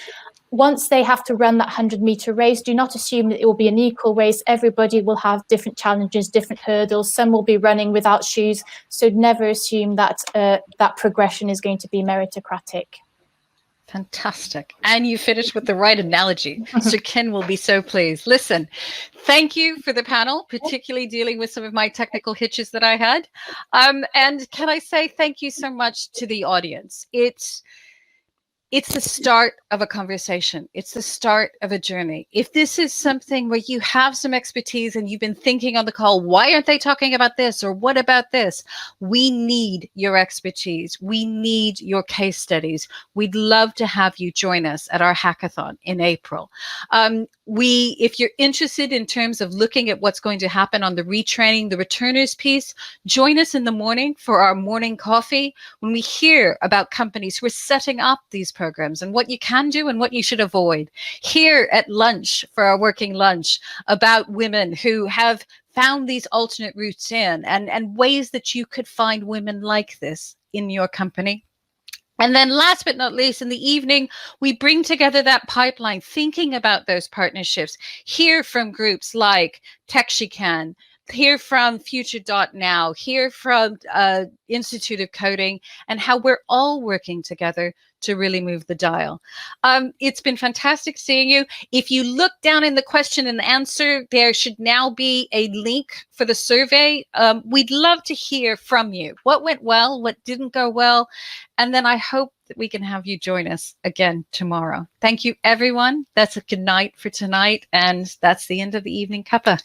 once they have to run that 100-meter race, do not assume that it will be an equal race. Everybody will have different challenges, different hurdles. Some will be running without shoes. So never assume that that progression is going to be meritocratic. Fantastic. And you finished with the right analogy. Sir Ken will be so pleased. Listen, thank you for the panel, particularly dealing with some of my technical hitches that I had. And can I say thank you so much to the audience. It's the start of a conversation. It's the start of a journey. If this is something where you have some expertise and you've been thinking on the call, why aren't they talking about this? Or what about this? We need your expertise. We need your case studies. We'd love to have you join us at our hackathon in April. If you're interested in terms of looking at what's going to happen on the retraining, the returners piece, join us in the morning for our morning coffee when we hear about companies who are setting up these programs and what you can do and what you should avoid. Here at lunch for our working lunch about women who have found these alternate routes in and ways that you could find women like this in your company. And then last but not least, in the evening, we bring together that pipeline, thinking about those partnerships, hear from groups like Tech You Can, hear from Future.now, hear from Institute of Coding, and how we're all working together to really move the dial. It's been fantastic seeing you. If you look down in the question and answer, there should now be a link for the survey. We'd love to hear from you. What went well? What didn't go well? And then I hope that we can have you join us again tomorrow. Thank you, everyone. That's a good night for tonight. And that's the end of the evening cuppa.